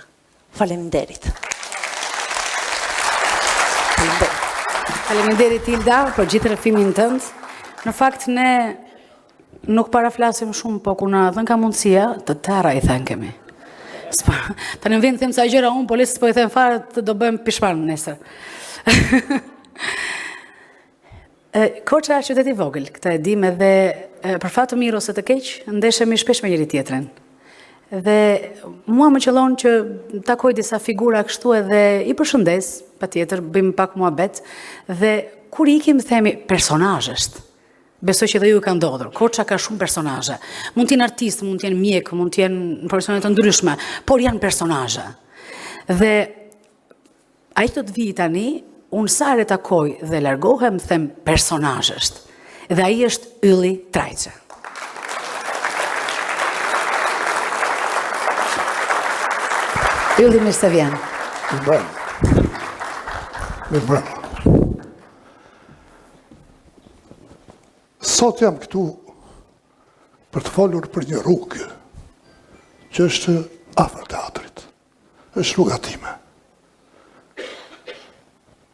Faleminderit. Faleminderit Hilda për gjithë rrëfimin tënd. Në fakt ne nuk paraflasim shumë, po kur na dhën ka mundësia, të tëra i thënë kemi. Ta në vend të them sa gjëra unë, po lesë po i them fare të do bëjmë pishman nesër. Korça është qytet i vogël, këtë e dim, edhe për fat të mirë ose të keq, ndeshemi shpesh me njëri tjetrin. Dhe mua më qëllon që takoj disa figura kështu edhe i përshëndes, patjetër, bëjmë pak muhabet, dhe kur ikim themi personazhesht. Besoj që dhe ju ka ndodhur. Korça ka shumë personazhe. Mund të jenë artist, mund të jenë mjek, mund të jenë në profesione të ndryshme, por janë personazhe. Dhe ai të vi tani, unë sa herë takoj dhe largohem, them personazhesht. Dhe ai është Ylli Trajçe. Ylli, mirë se vjen. Mirë. Sot jam këtu për të folur për një rrugë që është afër teatrit. Është rruga time.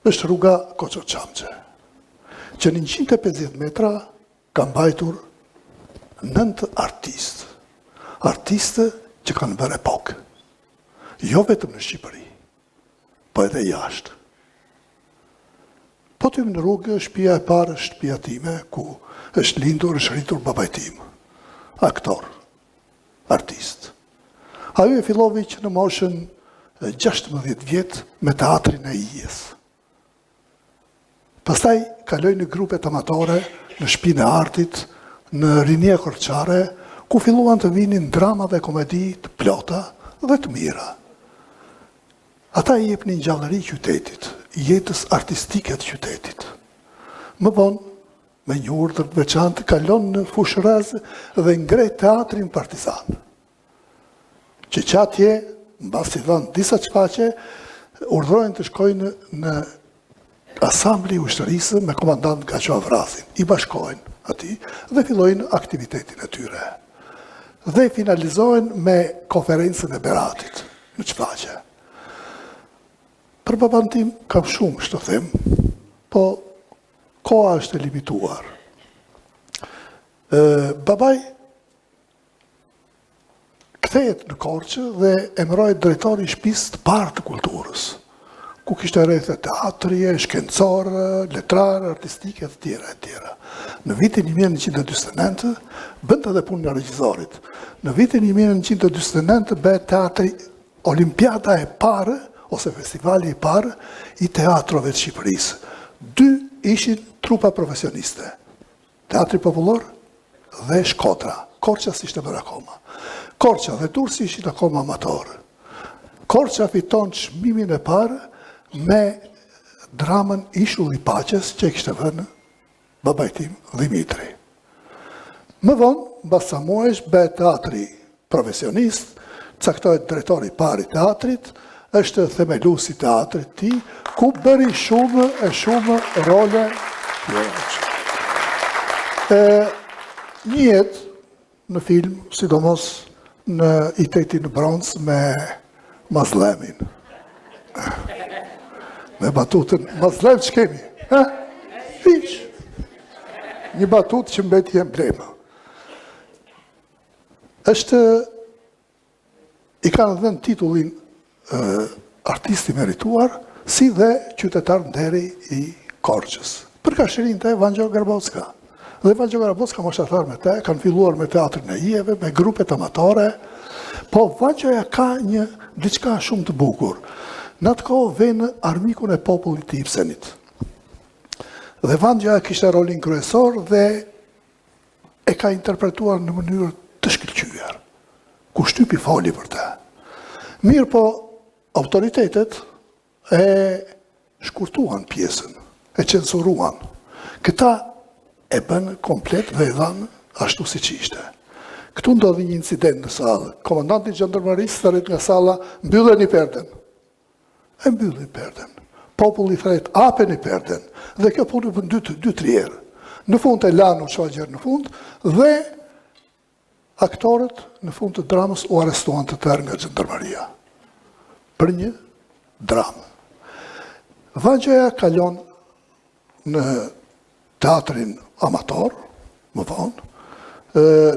Është rruga Koço Çamçe, që në 150 metra ka mbajtur 9 artistë që kanë bërë epokë. Jo vetëm në Shqipëri, po edhe jashtë. Po të në rrugë, shtëpia e parë është shtëpia time, ku është lindur, është rritur babaj tim, aktor, artist. Ajo e fillovi që në moshën 16 vjetë me teatrin e Ijes. Pastaj kaloj në grupet amatore, në Shtëpinë e Artit, në Rinia Korçare, ku filluan të vinin drama dhe komedi të plota dhe të mira. Ata i jepnin gjallëri qytetit, jetës artistike të qytetit. Më vonë, me një urdhër të veçantë, kalon në Fushëraz dhe ngrej teatrin Partizan. Që atje, mbasi dhanë disa shfaqje, urdhrojnë të shkojnë në asambli ushtërisë me komandant Gaço Avrasin. I bashkojnë ati dhe fillojnë aktivitetin e tyre. Dhe finalizojnë me konferencën e Beratit në shfaqje. Për baban tim kam shumë që të them, po koha është e limituar. Babaj kthehet në Korçë dhe emërohet drejtori i shtëpisë të parë të kulturës, ku kishte rrethe teatri, shkencore, letrare, artistike e tjera. Në vitin 1949 bënte edhe punën e regjisorit. Në vitin 1949 bëhet teatri Olimpiada e parë ose festivali i parë i teatrove të Shqipërisë. 2 ishin trupa profesioniste. Teatri Popullor dhe Shkodra. Korça s'ishte bërë akoma. Korça dhe Durrësi ishin akoma amatorë. Korça fiton çmimin e parë me dramën Ishulli i Paqes që e kishte vënë babaj tim Dimitri. Më vonë, mbas sa muajsh, bëhet teatri profesionist, caktohet drejtori i parë i teatrit, është themelusi teatrit ti, ku bëri shumë role një jetë në film, sidomos në I teti në bronz me Mazlemin. Me batutën, Mazlem që kemi? Hiq. Një batut që mbeti emblema. I kanë dhënë titullin artisti merituar, si dhe qytetar nderi I Korçës. Përka shërinte Vangjo Garbocka. Dhe Vangjo Garabos ka moshatar me te, kanë filluar me teatrin e Ijeve, me grupet amatore, po Vangjoja ka një diçka shumë të bukur. Në atë kohë vjen armikun e popullit të Ibsenit. Dhe Vangjoja kishte rolin kryesor dhe e ka interpretuar në mënyrë të shkëlqyer, ku shtypi foli për te. Mirë po, autoritetet e shkurtuan pjesën, e censuruan. Këta e bën komplet dhe e dhanë ashtu si që ishte. Këtu ndodhi një incident në salë. Komandanti Gjendarmerisë thret nga sala, mbylleni perden. E mbyllin perden. Populli thret, apeni perden. Dhe kjo punë për 2-3 herë. Në fund e lanu shfaqjer në fund, dhe aktorët në fund të dramës u arrestuan të tërë nga Gjendarmeria. Për një dramë. Vangjoja kalon në teatrin amator, më vonë,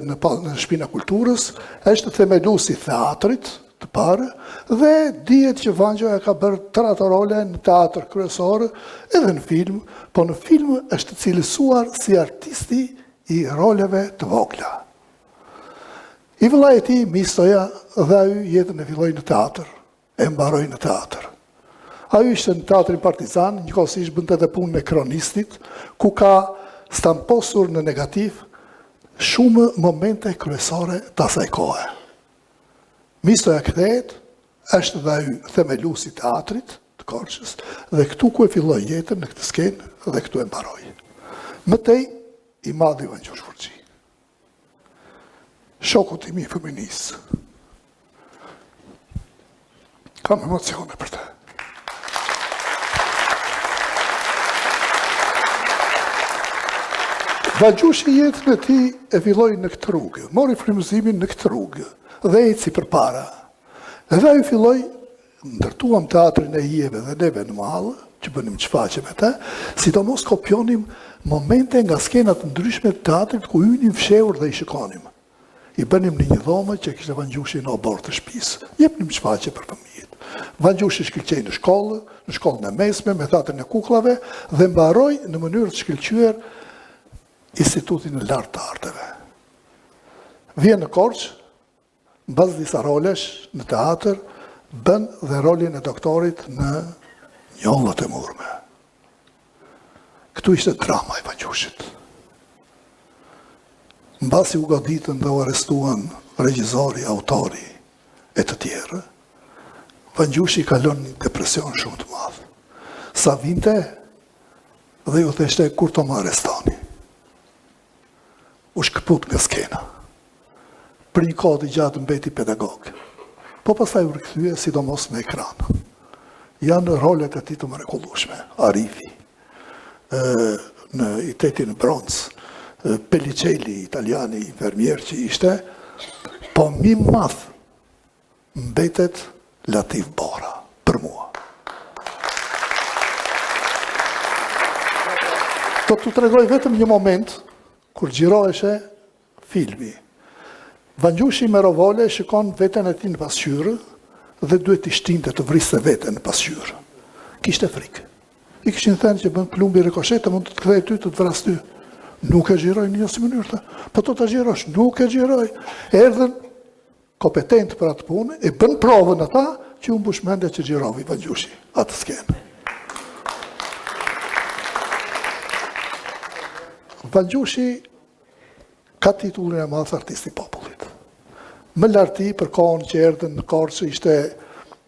në Shpina Kulturës, është themeluesi teatrit të parë, dhe dihet që Vangjoja ka bërë 3 role në teatr kryesor, edhe në film, po në film është cilësuar si artisti i roleve të vogla. I vëllai e tij Mistoja dhe ai jetën e filloi në teatr, e mbaroi në teatr. Ai ishte në teatrin Partizan, njëkohësisht bënte edhe punë me kronistit, ku ka stamposur në negativ shumë momente kryesore të asaj kohe. Mistoja kthehet, është dhe ai themeluesi i teatrit të Korçës, dhe këtu ku e filloi jetën në këtë skenë dhe këtu e mbaroi. Mëtej i madhi Ivan Gjosh Furxhi. Shokut i mi fëminisë. Kam emocione për te. Vangjushi jetën e tij e filloi në këtë rrugë, mori frymëzimin në këtë rrugë dhe eci përpara. Edhe ai filloi, ndërtuam teatrin e Ijeve dhe neve në Mallë, që bënim çfaqe me të, sidomos kopjonim momente nga skenat ndryshme të teatrit ku hynim fshehur dhe i shikonim. I bënim në një dhomë që kishte Vangjushi në obor të shtëpisë. Jepnim çfaqe për fëmijët. Vangjushi shkëlqej në shkollën e mesme me teatrin e kukullave dhe mbaroi në mënyrë të shkëlqyer Institutin e Lartë të Arteve. Vjen në Korçë, mbas disa rolesh në teatr, bën dhe rolin e doktorit në Njollët e Murme. Këtu ishte drama e Vangjushit. Mbasi u goditën dhe u arrestuan regjizori, autori e të tjerë, Vangjushi kalon një depresion shumë të madh. Sa vinte dhe ju theshte kur të më arrestoni. U shkëput nga skena. Për një kohë të gjatë mbeti pedagog. Po pastaj u rikthye sidomos në ekran. Janë rolet e tij të mrekullueshme. Arifi, në I Teti në Bronz, Pellicelli, italiani, infermier që ishte, po mi madh mbetet Latif Bora, për mua. Do t'u tregoj vetëm një moment, kur gjiroheshe filmi. Vangjushi me rovole shikon veten e tij në pasqyrë dhe duhet t'i shtinte të vriste veten në pasqyrë. Kishte frikë. I kishin thënë që bën plumbi rikoshetë, mund të të kthejë ty të të vras ty. Nuk e gjiroj në një si mënyrë të. Po të të gjirosh, nuk e gjiroj. Erdhen kompetent për atë punë, e bën provën ata që unë bushmende që gjirovi Vangjushi atë skenë. Vangjushi ka titullin e madh artisti i popullit. Më larti për kohën që erdhen në Korçë ishte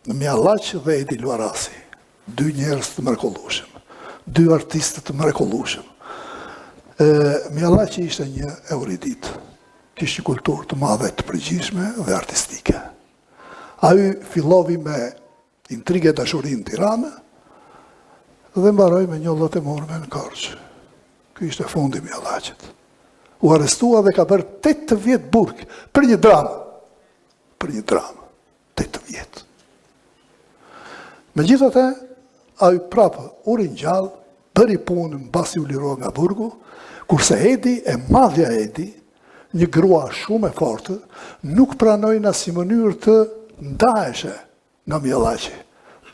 Mjallaq dhe Edi Luarasi. 2 njerëz të mrekullueshëm, 2 artistë të mrekullueshëm. Mjallaqi ishte një euridit, kishte një kulturë të madhe të përgjithshme dhe artistike. Ai fillovi me intrigë dashurie në Tiranë dhe mbaroi me Njollët e Murme në Korçë. Ky ishte fundi i Mjallaqit. U arrestua dhe ka bërë 8 vjet burg për një dramë. Për një dramë. 8 vjet. Megjithatë, ai prapë u ringjall, bëri punën mbasi u lirua nga burgu, kurse Edi, e madhja Edi, një grua shumë e fortë, nuk pranoi në asnjë mënyrë të ndaheshe nga Mjallaqi,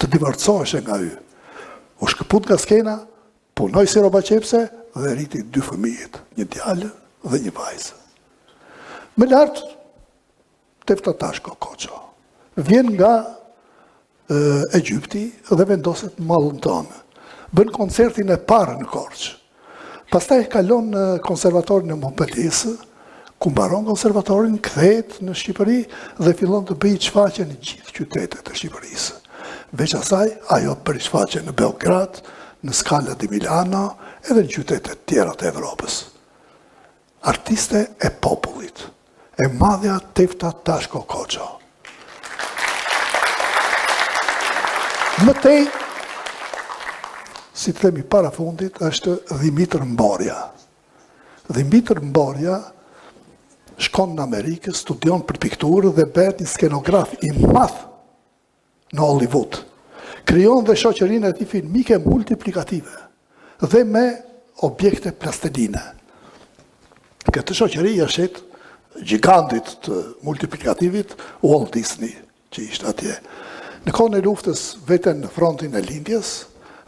të divorcoheshe nga hy. U shkëput nga skena, punoj si roba qepse dhe rriti 2 fëmijët, një djalë dhe një vajzë. Më lartë, Tefta Tashko Koço. Vjen nga Egypti dhe vendoset në mallën tonë. Bën koncertin e parë në Korçë. Pastaj kalon në konservatorin e Montpellier's, ku mbaron konservatorin, kthehet në Shqipëri dhe fillon të bëjë shfaqje në gjithë qytetet e Shqipërisë. Veç asaj, ajo bëri shfaqje në Beograd, në Scala di Milano, edhe në qytetet tjera të Evropës. Artiste e popullit, e madhja Tefta Tashko Koço. Mëtej, si të themi para fundit, është Dhimitër Mborja. Dhimitër Mborja shkon në Amerikë, studion për pikturë dhe bëhet një skenograf i madh në Hollywood. Krijon dhe shoqërinë e tij filmike multiplikative dhe me objekte plasteline. Këtë shoqëri jashet gigantit të multiplikativit Walt Disney, që ishte atje. Në kohën e luftës veten në frontin e lindjes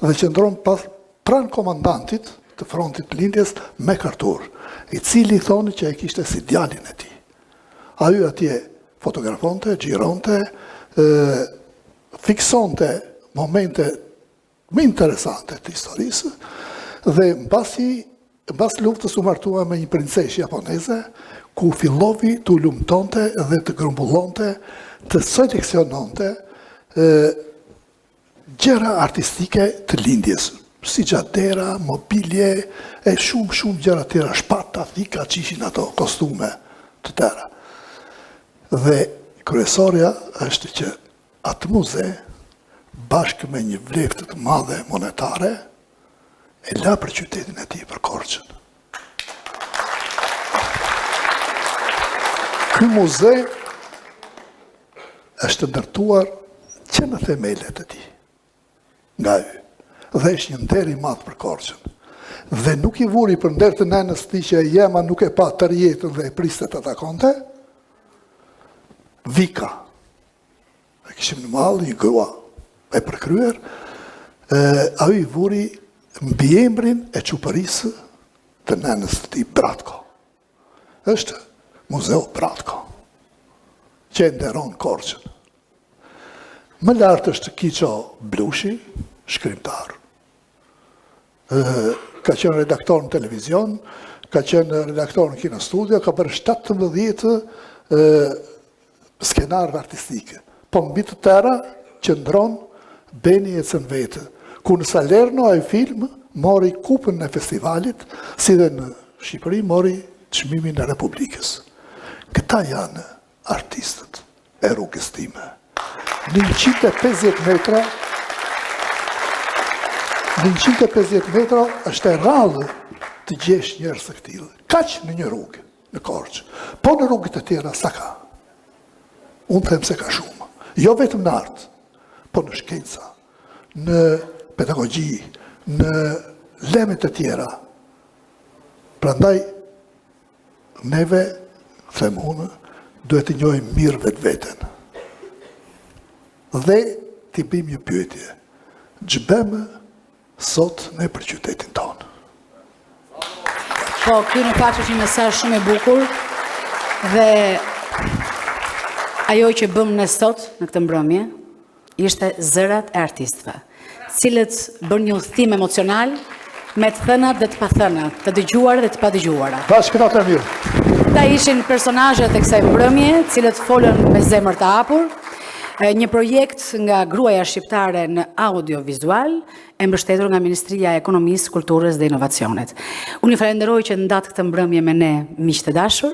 dhe qëndron pranë komandantit të frontit të lindjes MacArthur, i cili thoni që e kishte si djalin e tij. Ai atje fotografonte, xhironte, fiksonte momente më interesante të historisë dhe mbas luftës u martua me një princeshë japoneze, ku fillovi të lumtonte dhe të grumbullonte, të seleksiononte gjëra artistike të lindjes, si gjatera, mobilje, e shumë gjëra tjera, shpata, thika, që ishin ato kostume të tëra. Dhe kryesorja është që atë muze, bashkë me një vleftë të madhe monetare, e la për qytetin e tij, për Korçën. Ky muze është ndërtuar që në themelet e tij, nga hy, dhe është një nder i madh për Korçën. Dhe nuk i vuri për nder të nënës tij që jema nuk e pa të rjetën dhe e priste të takonte, Vika. E kishim në mall një grua e përkryer, ai i vuri mbi emrin e çupërisë të nënës të tij Bratko. Është Muzeu Bratko, që e nderon Korçën. Më lartë është Kiço Blushi, shkrimtar. Ka qenë redaktor në televizion, ka qenë redaktor në kinostudio, ka bërë 17 skenarë artistike. Po mbi të tëra qëndron Beni e Cënvetë, ku në Salerno ai film mori kupën në festivalit, si dhe në Shqipëri mori çmimin e Republikës. Këta janë artistët e rrugës time. Në 150 metra është e rrallë të gjesh njerëz të këtillë. Kaq në një rrugë në Korçë. Po në rrugët e tjera sa ka? Unë them se ka shumë. Jo vetëm në art, po në shkenca, në pedagogji, në lemet e tjera. Prandaj neve, them unë, duhet të njohim mirë vetveten. Dhe t'i bëjmë një pyetje. Ç'bëmë sot ne për qytetin tonë? Po, ky në fakt është një mesazh shumë i bukur dhe ajo që bëm ne sot në këtë mbrëmje ishte zërat e artistëve, cilët bën një udhëtim emocional me të thënat dhe të pathënat, të dëgjuara dhe të padëgjuara. Bashkënatë e mirë. Këta ishin personazhet e kësaj mbrëmje, cilët folën me zemër të hapur. Një projekt nga gruaja shqiptare në audiovizual, e mbështetur nga Ministria e Ekonomisë, Kulturës dhe Inovacionit. Unë ju falenderoj që ndat këtë mbrëmje me ne, miq të dashur.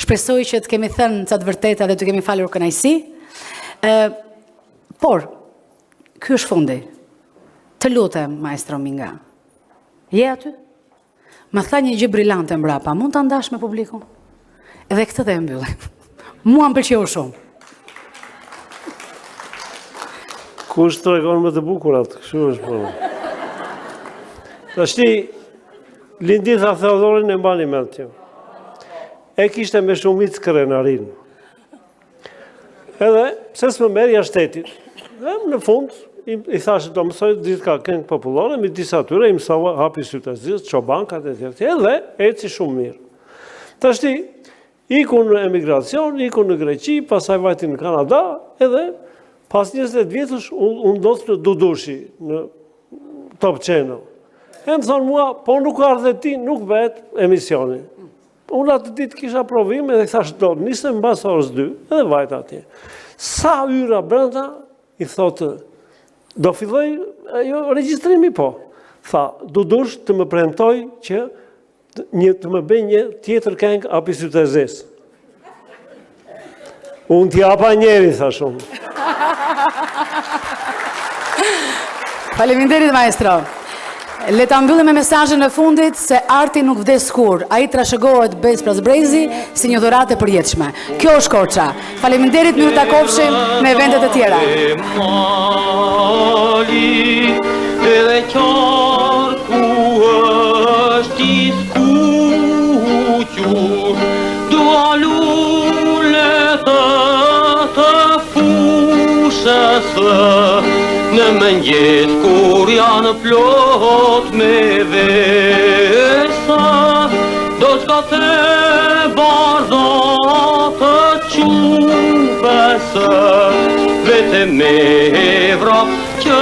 Shpresoj që të kemi thënë ca të vërteta dhe të kemi falur kënaqësi. Por, ky është fundi. Të lutem, maestro Minga. Je aty? Më tha një gjë brillante mbrapa, mund ta ndash me publikun? Edhe këtë dhe e mbyllim. Mua më pëlqeu shumë. Kush tregon më të bukurat, kështu është po. Tashti, Linditha Theodorin e mbani mend që. E kishte me shumicë krenarin. Edhe, pse s'më merja shtetit. Dhe në fund, i thashë do mësoj diçka këngë popullore, me disa tyre i mësova hapi sytë zgjidh, çobankat e tjerë, dhe eci shumë mirë. Tashti iku në emigracion, iku në Greqi, pastaj vajti në Kanada, edhe pas 20 vjetësh unë ndodh në Dudushi në Top Channel. E më thonë mua, po nuk ardhe ti, nuk vet emisioni. Unë atë ditë kisha provim edhe thash do nisem mbas orës 2 edhe vajta atje. Sa yra brenda i thotë do filloj regjistrimi po. Tha, Dudush të më premtoj që të më bëj një tjetër këngë api sytezes. Unë t'ja pa njeri, thash unë. Faleminderit, maestro. Le ta mbyllim me mesazhin e fundit se arti nuk vdes kur, ai trashëgohet Bespra Zbrezi si një dhuratë e përjetshme. Kjo është Korça. Faleminderit, miru takofshim në eventet e tjera. Edhe qarku është i skuqur, dua lule të fushës, në mëngjes kur janë plot me vesa, do s'ka të bardha të qupesë, vete me vrap që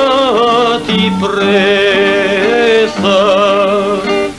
ti presë.